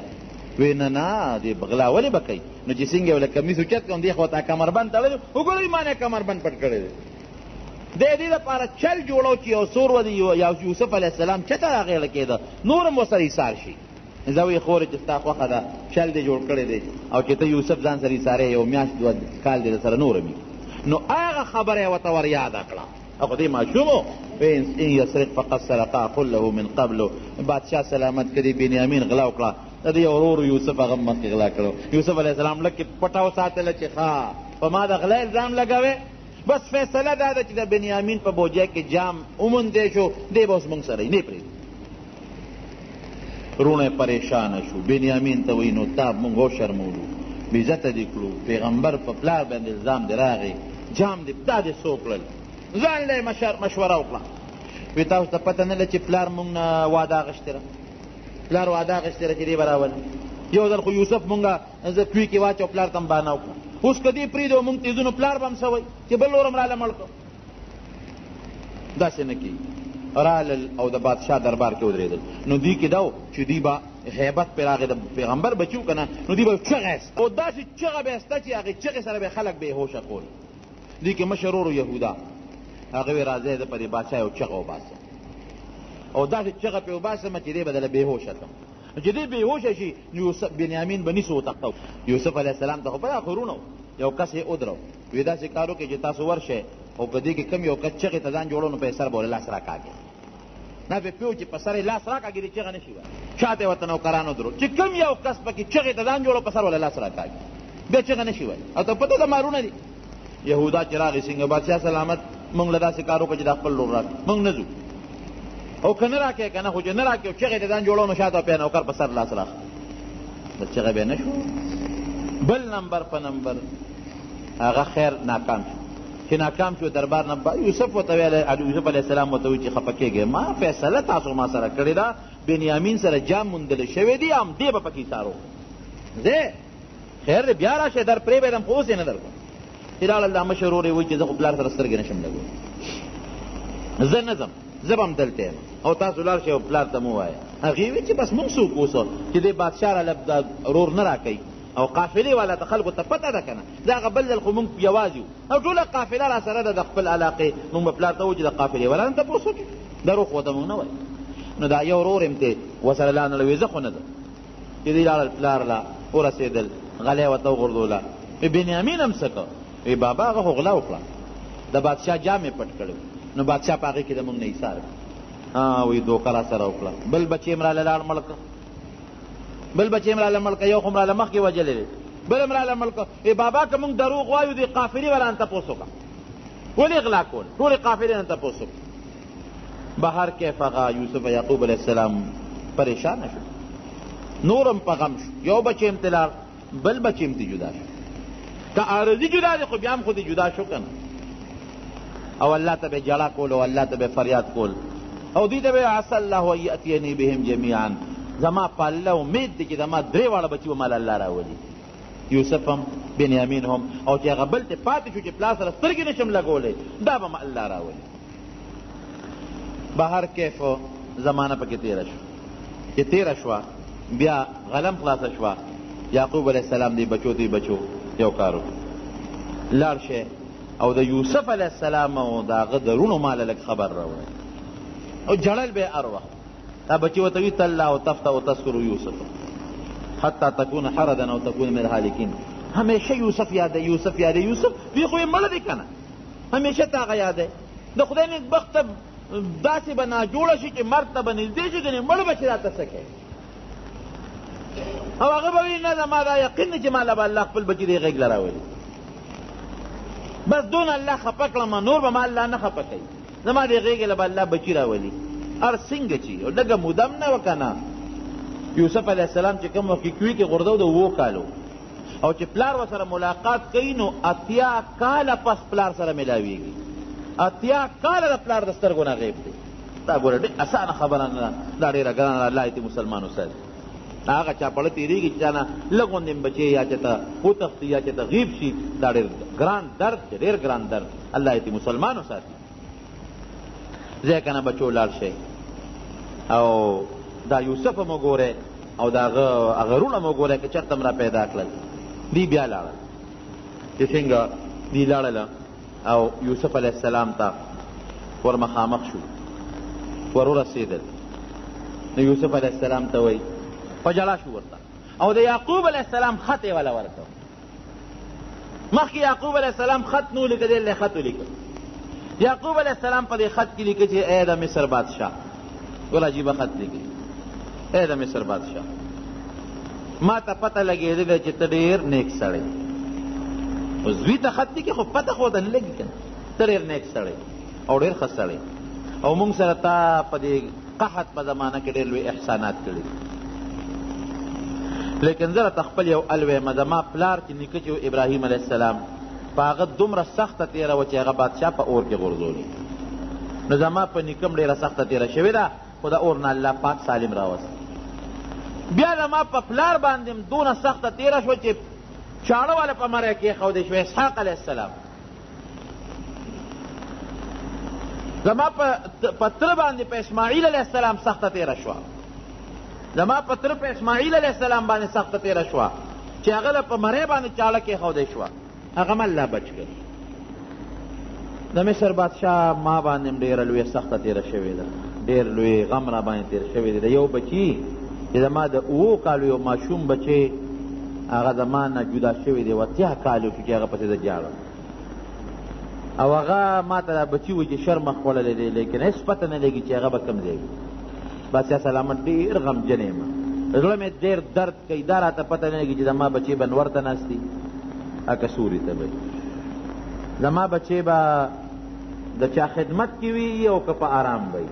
وی نه دې غلا ولې به کوي؟ نو چې څنګه یې وله کمیس اوچت کړم، دې خوا ته کمربند تړلی، وګورئ ما نه یې کمربند پټ کړی دی. د دې لپاره چل جوړو چې یو سور ودی یوسف علیه السلام چته راغېله کېده، نور هم ورسره ایسار شي. زه وایي خورې چې ستا خوښه ده، چل دې جوړ کړی دی، او چې ته یوسف ځان سره ایسارې یو میاشت دوه کال دې سره نور هم. نو هغه خبره یې ورته ور یاده کړه. او خو دې ماشوم و، ان یسرق فقد سرق اخ له من قبل. بادشاه سلامت که دې بنیامین غلا وکړه، د دې ورور یوسف هغه هم مخکې غلا کړو. یوسف علیه السلام لږ پټه وساتله چې ښه په ما د غلا الزام لګوې. بس فیصله دا ده چې د بنیامین په بوجۍ کې جام وموندی شو، دی به اوس موږ سره یې نه پرېږدي. رونه پریشانه شو. بنیامین ته وایي نو تا موږ وشرمولو، بېعزته دې کړو، پیغمبر په پلار باندې الزام دې راغی، جام دې دا دې څو کړل. ځان له یې مشوره وکړه. وی تاسو ته پته نه ده چې پلار موږ نه واده اخیستې ده، پلار واده اخیستې ده چې دې به راولي. یو ځل خو یوسف مونږه زه کوی کې واچو، پلار ته هم بانه وکړه. اوس که دې پرېږدو مونږ تېزونو پلار به هم څه وایي چې بل نور هم راله مړ کړو. داسې نه کېږي. رالل او د بادشاه دربار کې ودرېدل. نو دوی کې دا و چې دوی به هیبت پرې راغی، د پیغمبر بچي و که نه، نو دوی به چغه ایسته، او داسې چغه به ایسته چې هغې چغې سره به خلک بېهوشه کول. دوی کې مشر ورو یهودا، هغه وی راځئ زه په دې بادشاه یو چغه وباسم، او داسې چغه پرې وباسم چې دی به دله بېهوشه کړم. چې دی بېهوشه شي نو بنیامین به نیسو وتښتو. یوسف علیه السلام ته خو پته خورونه یو کس یې ودرو، وی داسې کار وکړئ چې تاسو ورشئ او په دې کې کم یو کس چغې ته ځان جوړو نو په یې سر به ولې لاس راکاږي. نه به پوه چې په سر یې لاس راکاږي دې چغه نه شي ویلی. شاته یې ورته نوکران ودرو چې کم یو کس پکې چغې ته ځان جوړو په سر ولې لاس راکاږي، بیا چغه نه شي ویلی. او ته پته ده مارونه دي. یهودا چې راغی څنګه بادشاه سلامت مونږ له داسې کار وکړه چې دا خپل لور راکړه، مونږ نه ځو. او که نه راکړې که نه، خو چې نه راکړې او چغې ته ځان جوړو نو شاته بیا نوکر په سر لاس راخ، بس چغه بیا نه شو. بل نمبر په نمبر هغه خیر ناکام شو. چې ناکام شو دربار نه یوسف ورته ویل، یوسف علیه السلام ورته وایي چې خفه کېږئ، ما فیصله تاسو ما سره کړې ده، بنیامین سره جام موندلی شوی دی، هم دی به پکې ایسار وکړو. دی خیر دی بیا راشئ در پرېږدم، خو اوس یې نه در کوم. چې لاړل دا مشر ورور یې وایي چې زه خو پلار سره سترګې نشم لګولی، زه نه ځم، زه به هم دلته یم، او تاسو لاړ شئ او پلار ته مه ووایه. هغې وایي چې بس موږ څوک اوسه چې دې بادشاه راله ورور نه راکوي، او قافلې والا ته خلکو ته پته ده که نه دغه بل ځل خو مونږ یوازې او ټوله قافله را سره ده د خپل علاقې مونږ به پلار ته وو چې د قافلې والا نه تپوس وکړي دروغ خو ته مونږ نه وایي نو دا یو ورور یم ته ورسره لا نه لوېزه خو نه ده چې دوی لاړل پلار لا ورسېدل غلی ورته وغورځوله بنیامین هم څه که وی بابا هغه خو غلا وکړه د بادشاه جام یې پټ کړی نو بادشاه په هغې کې د مونږ نه ایسار وی دوکه را سره وکړه بل بچې م راله لاړ مړ کړه بل بچې م راله مړ کړه یو خو م راله مخکې وجلی دی بل م راله مړ کړه وی بابا که مونږ دروغ وایو دې قافلې والا نه تپوس وکړه ولې غلا کول ټولې قافلې نه تپوس وکړه بهر کیف هغه یوسف یعقوب علیه السلام پریشانه شو نورم په غم شو یو بچې م ته لاړ بل بچې م ته جدا شو که عارضي جدا دی خو بیا هم خو دې جدا شو که نه او الله ته به جړا کول او الله ته به فریاد کول او دوی ته به عسى الله ان یأتینی بهم جمیعا زما په الله امید دی چې زما درې واړه بچي به مال الله راولي یوسف هم بنیامین هم او چې هغه بل ته پاتې شو چې پلار سره سترګې نشم لګولی دا به الله راولي بهر کیف زمانه پکې تېره شو چې تېره شوه بیا غلم خلاصه شوه یعقوب علیه السلام دی بچو یو کار وکړو لاړ شئ او د یوسف علیه السلام او د هغه د رونو ماله لږ خبر راوړی او جړل به هر وخت دا بچي ورته وي تله او تفته او تذکرو یوسف حتی تکون حردا او تکون من الهالکین همیشه یوسف یاده یوسف دوی خو یې مړه دی که نه همیشه ته هغه یاده د خدای نیکبخت ته داسې به ناجوړه شي چې مرګ ته به نږدې شي ګنې مړ به چې راته څه کوي او هغه به وي نه زما دا یقین دی چې ما له به الله خپل بچي دی غېږ له راولي بس دون الله خفه کړم نور به ما الله نه خفه کوي زما دې غېږې له به الله بچي راولي هر څنګه چې لږه مودم نه وه که نه یوسف علیه السلام چې کوم وخت کې کوي کې غورځو د 7 کالو او چې پلار ورسره ملاقات کوي نو 80 کاله پس پلار سره میلاویږي 80 کاله د پلار د سترګو نه غیب دی دا ګوره ډېر اسانه خبره نه ده دا ډېره ګرانه ده الله دې مسلمانو سره هغه چا پړه تېرېږي چې چا نه لږ غوندې بچې یا چې ته وتښتي یا چې ته غیب شي دا ډېر ګران درد دی ډېر ګران درد الله دې مسلمانو ساتي ځای که نه بچو لاړ شئ او دا یوسف هم وګورئ او د هغه رونه هم وګورئ که چېرته هم را پیدا کړل دی بیا لاړل چې څنګه دی لاړله او یوسف علیه السلام ته ور مخامخ شو ور ورسېدل نو یوسف علیه السلام ته وایي په جړا شو ورته او د یعقوب علیه السلام خط یې وله ورکړ مخکې یعقوب علیه السلام خط نو لیکه دی خط ولیکه یعقوب علیه السلام په دې خط کې لیکه چې ای د مصر بادشاه ټول عجیبه خط لیکي ای د مصر بادشاه ما ته پته لګېدلې چې ته ډېر نیک سړی اوس دوی ته خط لیکي خو پته خو ته نه لګي که نه ته ډېر نیک سړی او ډېر ښه سړی او موږ سره تا په دې قحط په زمانه کې ډېر لوی احسانات کړي لیکن زه راته خپل یو الویم زما پلار چې نیکه چې ابراهیم علیه السلام په هغه دومره سخته تېره وه چې هغه بادشاه په اور کې غورځولي نو زما په نیکه هم ډېره سخته تېره شوې ده خو د اور نه الله پاک سالم راوست بیا زما په پلار باندې هم دونه سخته تېره شوه چې چاړه والا په مری کېښودی شو اسحاق علیه السلام زما په تره باندې په اسماعیل علیه السلام سخته تېره شوه زما په تره په اسماعیل علیه السلام باندې سخته تېره شوه چې هغه په مری باندې چاړه کېښودی شوه هغه م الله بچ کړي د مصر بادشاه ما باندې هم ډېره لویه سخته تېره شوې ده ډېر لوی غم را باندې تېر شوی دی د یو بچي چې زما د 7 کالو یو ماشوم بچی هغه زما نه جدا شوی دی 80 کالو شو چې هغه پسې زه جاړم او هغه ما ته دا بچي وایي چې شرمخ خوړلی دی لیکن هېڅ پته نه لګي چې هغه به کوم ځای وي بادشاه سلامت ډېر غمجن یم زړه مې ډېر درد کوي دا راته پته نه لګي چې زما بچی به نور ته ناست دي که سوري ته به زما بچی به د چا خدمت کې وي او که په آرام به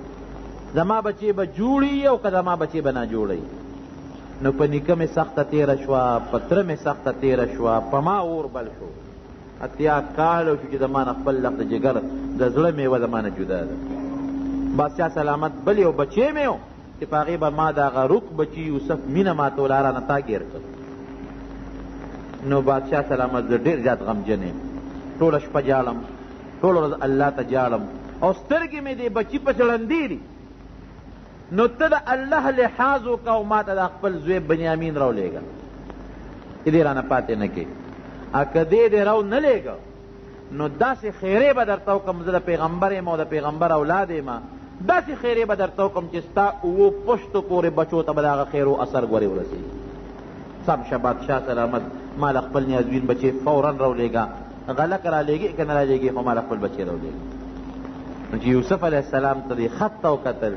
زما بچی به جوړي او که زما بچی به ناجوړی نو په نیکه مې سخته تېره شوه په تره مې سخته تېره شوه په ما اور بل شو 80 کالو شو چې زما نه خپل لخت جګر د زړه میوه زما نه جدا ده بادشاه سلامت بل یو بچی مې و چې په هغې به ما د هغه روک بچي یوسف مینه ماته وله رانه تاګیر کړ نو بادشاه سلامت زه ډېر زیات غمجن یم ټوله شپه جاړم ټوله ورځ الله ته جاړم او سترګې مې دې بچي پسې ړندې دي نو ته د الله لحاظ وکړه او ما ته د خپل زوی بنیامین راولېږه دې رانه پاتې نه کې. که دې دې رو نه لېږه نو داسې خیرې به درته وکړم، زه د پیغمبر یم او د پیغمبر اولاد یم، داسې خیرې به درته وکړم چې ستا اوو پشتو پورې بچو ته به د هغه خیرو اثر ګورې ورسېږي. سم شه بادشاه سلامت، ما له خپل نیازبین بچې فوراً رو لېږه، غلک را لېږي که نه را لېږي، خو ما له خپل بچې رو لېږه. نو چې یوسف علیه السلام ته دې خط ته وکتل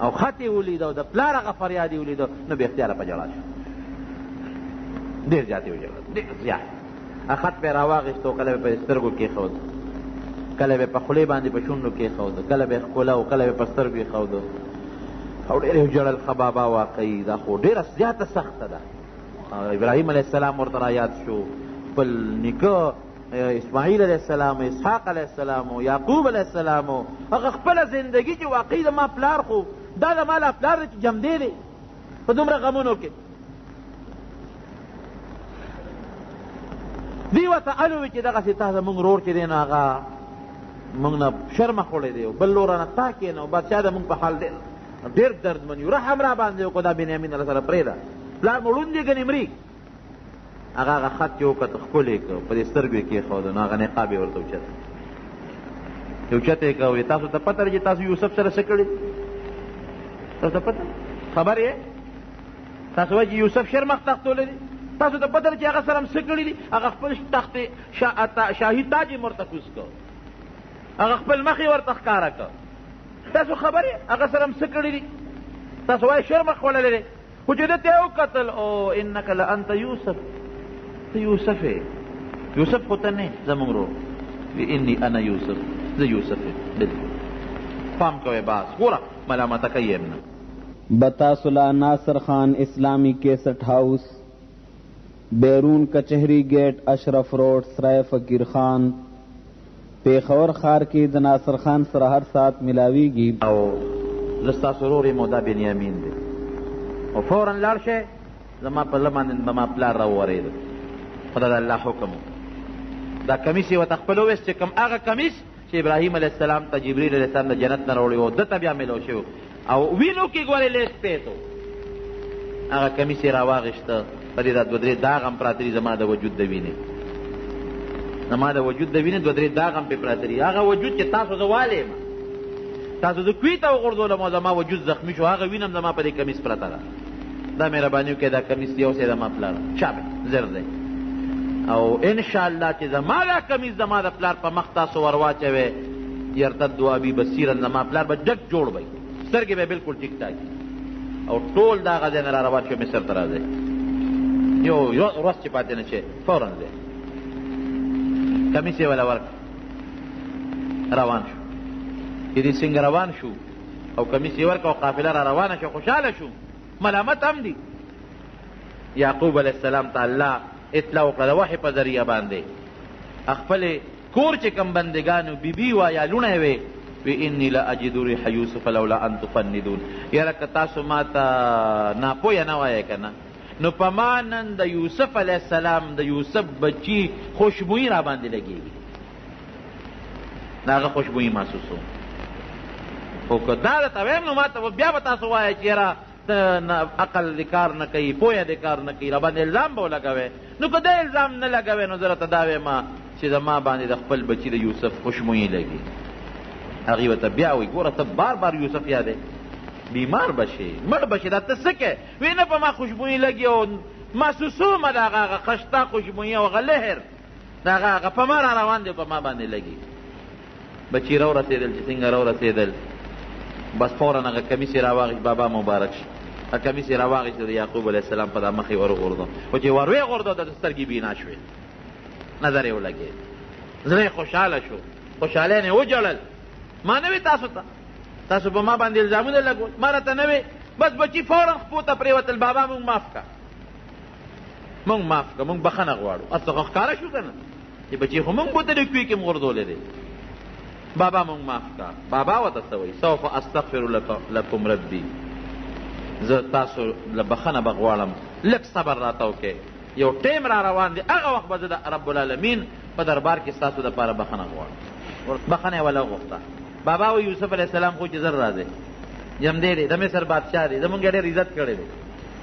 او خط یې ولید او د پلار هغه فریاد یې ولید، نو بې اختیاره په ژړا شو، ډېر زیات یې وژړل، ډېر زیات. خط به یې راواخېست او کله به په سترګو کېښود، کله به په خولې باندې په شونډو کېښود، کله به یې ښکله او کله به په سترګو کېښود او ډېر یې وژړل. ښه بابا واقعي دا خو ډېره زیاته سخته ده. ابراهیم علیه السلام ورته رایاد شو، خپل نیکه اسماعیل علیه السلام، اسحاق علیه السلام، یعقوب علیه السلام، هغه خپله زندګي چې واقعي د ما پلار خو دا د ما لا پلار دی چې جمدی دی په دومره غمونو کې. دی ورته الوي چې دغسې تا زمونږ رور چې دی نو هغه مونږ نه شرمه خوړی دی او بل لوره نه تا کېنه او بادشاه د مونږ په حال ډېر دردمن یو، رحم را باندې وکړو دا بنیامین الله سره پرېږده، پلار مو ړوند دی ګنې مري. هغه خط چې وکړ ښکلی کړ، په دې سترګو یې کېښود، نو هغه نقاب یې ورته اوچت یې کړ. تاسو ته پته ده چې تاسو یوسف سره څه کړي؟ تاسو ته پته خبر یې؟ تاسو وایي چې یوسف شرمخ تختولی دی، تاسو ته پته ده چې هغه سره هم څه کړي دي؟ هغه خپل تخت شاهي تاج یې مرتکوز کړ، هغه خپل مخ یې ورته ښکاره کړ. تاسو خبر یې هغه سره هم څه کړي دي؟ تاسو وایي شرمخ خوړلی دی، خو چې ده ته یې وکتل او انک لانت یوسف، ته یوسف یې، یوسف خو ته نه زمونږ ورور، انی انا یوسف، زه یوسف یم. بلکل پام کوئ باز ګوره ملامته کوي یم نه. بتاسلا ناصر خان اسلامی کیسٹ ہاؤس، بیرون کچہری گیٹ، اشرف روڈ، سرائے فقیر خان، پیښور ښار کې د ناصر خان سره هر ساعت ملاویږي. او زه ستاسو ورور یم او دا بنیامین دی، او فوراً لاړ شئ، زما په زړه باندې زما پلار راوورېده، خو دا د الله حکم و. دا کمیس یې ورته خپل وویست چې کوم هغه کمیس چې ابراهیم علیه السلام ته جبریل علیه السلام د جنت نه راوړی و، ده ته بیا میلاو شوی او وینو کې ګورې لیست پیتو، هغه کمیس یې راواغېسته، په دې دا دوه درې داغ هم پراته دي زما د وجود د وینې، زما د وجود د وینې دوه درې داغ هم پې پراته دي. هغه وجود چې تاسو زه والی یم، تاسو زه کوی ته وغورځولم او زما وجود زخمي شو، هغه وینه هم زما په دې کمیس پرته ده. دا مهرباني وکړئ دا کمیس یو سی زما پلار چاپې زر دی، او انشاءالله چې زما دا کمیس زما د پلار په مخ تاسو ور واچوئ، یرتد ابي بصیرا، زما پلار به ډک جوړ وی، سترګې به بلکل ټیک ټاک، او ټول دا هغه ځای نه را روان شو مصر ته راځئ، یو ورځ چې پاتې نه شي فوراً دی. کمیس یې وله ورکړ، روان شو. چې دې څنګه روان شو او کمیس یې ورکړ او قافله را روانه شو، خوشحاله شو، ملامت هم دي. یعقوب علیه السلام ته الله اطلاع وکړه د وحي په ذریعه باندې، خپلې کور چې کوم بندګانو بیبي وه یا لوڼی وې، وی انی لاجد ریح یوسف لولا ان تفندون، یاره که تاسو ما ته ناپویه نه وایئ که نه، نو په ما نن د یوسف علیه السلام د یوسف بچي خوشبویي را باندې لګېږي، د هغه خوشبویي محسوسوم. خو که دا درته ویم نو ما ته بیا به تاسو وایئ چې یاره عقل دې کار نه کوي، پویه دې کار نه کوي، را باندې الزام به ولګوئ. نو که دا الزام نه لګوئ نو زه راته دا وایم چې زما باندې د خپل بچي د یوسف خوشبویي لګي. هغې ورته بیا وایي ګوره ته بار بار یوسف یادې، بیمار به شي، مړ به شي، دا ته څه کوې؟ وایي نه په ما خوشبویي لګي او محسوسومه د هغه خشته خوشبویي او هغه لهر د هغه په ما را روان دی، په ما باندې لګي. بچي را ورسېدل، چې څنګه را ورسېدل بس فوراً هغه کمیس یې راواغېست، بابا مبارک شي، هغه کمیس یې راواغېست د یعقوب علیه السلام په دا مخ یې ورغورځو، خو چې ور ویې غورځو د سترګې بینا شوې، نظر یې ولګېد، زړه یې خوشحاله شو، خوشحالیان یې وجړل. ما نه وی تاسو ته، تاسو په ما باندې الزامونه لګول، ما راته نه وی، بس بچي فوراً خپو ته پرېوتل، بابا مونږ معاف که، مونږ معاف که، مونږ بخښنه غواړو. هسته خو ښکاره شو که نه چې بچي خو مونږ بوته د کوی کې م غورځولی دی، بابا مونږ معاف که. بابا ورته څه وایي؟ سوف استغفر لکم ربي، زه تاسو له بخښنه به غواړم، لږ صبر راته وکړئ، یو ټیم را روان دی، هغه وخت به زه د رب العالمین په دربار کې ستاسو دپاره بخښنه غواړم. بخښنه یې وله غوښته. بابا وایي یوسف علیه السلام خو چې زر راځئ، جمدی دی، د مصر بادشاه دی، زمونږ ډېر عزت کړی دی،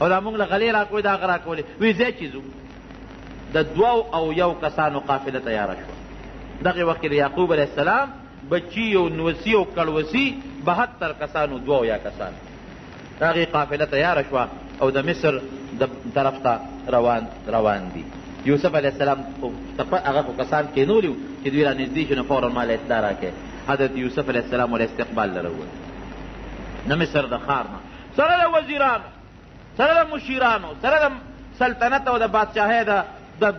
او دا مونږ له غلې راکوي، دا هغه راکولې، وایي ځئ چې ځو، د 2 کسانو قافله تیاره شوه. دغه وخت د یعقوب علیه السلام بچي او نوسي او کړوسي 72 کسانو 2 کسان د هغې قافله تیاره شوه او د مصر د طرف ته روان دي. یوسف علیه السلام هغه خو کسان کېنولي چې دوی را نږدې شو نو فورا ما له اطلاع راکړې. حضرت یوسف علیه السلام ول استقبال لره ووت د مصر د ښار نه سره د وزیرانو سره د مشیرانو سره د سلطنت او د بادشاهۍ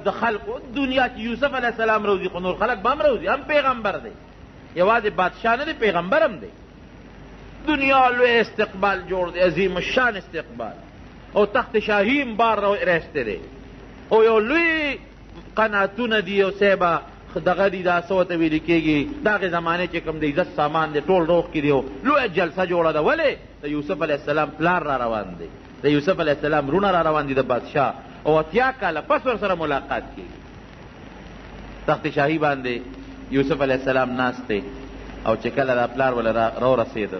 د خلقو دنیا چې یوسف علیه السلام روزي خو نور خلک به هم روزي، هم پیغمبر دی، یوازې بادشاه نه دی پیغمبر هم دی. دنیا لوی استقبال جوړ دی، عظیم الشان استقبال او تخت شاهی هم بار راسته دی او یو لوی قناتونه دي او صاحبه دغه دي دا څه ورته ویل کېږي د هغې زمانې چې کوم د عزت سامان دی ټول روغ کړي دي او لویه جلسه جوړه ده. ولې د یوسف علیه السلام پلار را روان دی، د یوسف علیه السلام رونه را روان دي د بادشاه او 80 کاله پس ورسره ملاقات کېږي. تخت شاهي باندې یوسف علیه السلام ناست دی او چې کله دا پلار ول راورسېده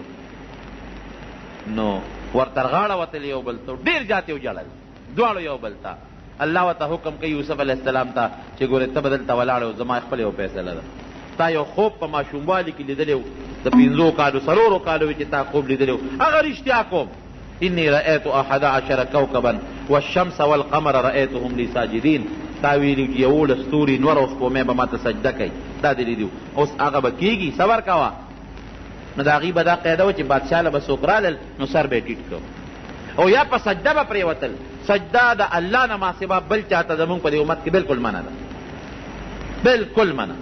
نو ورته غاړه وتل یو بل ته ډېر جاتې وجړل دواړو یو بل ته. الله ورته حکم کوي یوسف علیه السلام ته چې ګورې ته به دلته ولاړ او زما خپل یو فیصله ده. تا یو خوب په ماشوموالي کې لیدلی و د 5 کالو 4 کالو چې تا خوب لیدلی و هغه رښتیا کوم. انی رأیت 11 کوکبا والشمس والقمر رأیتهم لی ساجدین. تا ویلي چې 11 ستوري نور او سپومې به ماته سجده کوي دا دې لیدي. اوس هغه به کېږي صبر کوه. نو د هغې به دا قاعده وه چې بادشاه له به څوک رالل نو سر به یې ټیټ کړو او یا په سجده به پرېوتل. سجده د الله نه ما سوا بل چاته زمونږ په دې امت کې بلکل منع ده، بلکل منع.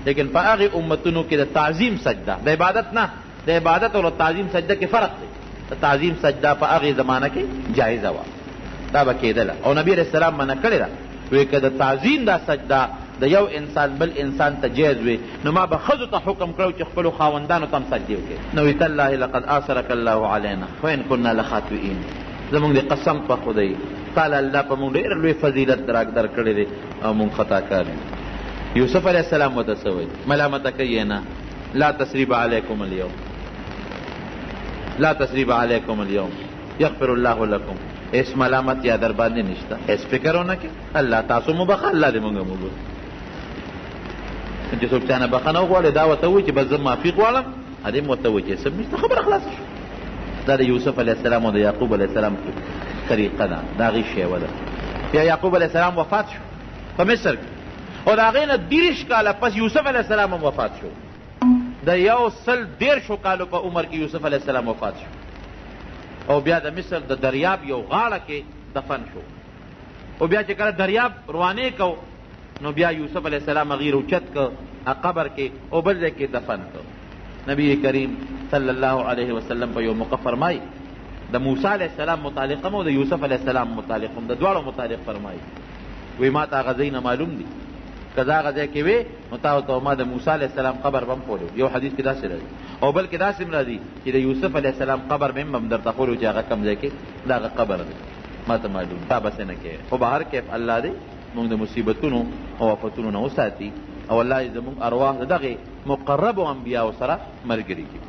لیکن په هغې امتونو کې د تعظیم سجده د عبادت نه، د عبادت او د تعظیم سجده کې فرق دی. د تعظیم سجده په هغې زمانه کې جایزه وه، دا به کېدله او نبي علیه السلام منع کړې ده. وایي که د تعظیم دا سجده د یو انسان بل انسان ته جایز وي نو ما به ښځو ته حکم کړو چې خپلو خاوندانو ته هم سجدې وکړي. نو وایي تالله لقد آثرک الله علینا وان کنا لخاطئین. زمونږ د قسم په خدای تعالی الله په مونږ ډېر لوی فضیلت در کړی دی او مونږ خطاکار یو. یوسف علیه السلام ورته څه وایي؟ ملامته کوي نه، لا تسریب علیکم اليوم، لا تسریب علیکم اليوم یغفر الله لکم. اس ملامت یا در باندې نشته، اس فکر ونه کې الله تاسو مبخل الله دې مونږ موږ چې څوک چانه بخنه وغواړي دا ورته وایي چې بس زه معافي غواړم هدې م ورته وایي چې څه نشته خبره خلاصه شو. دا د یوسف علیه السلام او د یعقوب علیه السلام طریقه ده، د هغې شیوه ده. یا یعقوب علیه السلام وفات شو په مصر کې او د هغې نه 30 کاله پس یوسف علیه السلام هم وفات شو. د 113 کالو په عمر کې یوسف علیه السلام وفات شو او بیا د مصر د دریاب یو غاړه کې دفن شو. او بیا چې کله دریاب روانې کو نو بیا یوسف علیه السلام هغې روچت که قبر کې او بل ځای کې دفن که. نبی کریم صلی الله علیه وسلم په یو موقع فرمایي د موسی علیه السلام متعلق هم او د یوسف علیه السلام متعلق هم د دواړو متعلق فرمایي. وی ما ته هغه ځای نه معلوم دي که زه هغه ځای کې وې نو تا ورته ما د موسی علیه السلام قبر به هم ښولی یو حدیث کې داسې راځي او بلکې داسې هم راځي چې د یوسف علیه السلام قبر به هم درته ښولی چې هغه کوم ځای کې د هغه قبر دی ما ته معلوم تا بسې نه کوې. خو به هر کیف الله دی موږ د مصیبتونو او آفتونو نه وساتي او الله زموږ ارواح د دغې مقربو انبیاو سره ملګري کړي.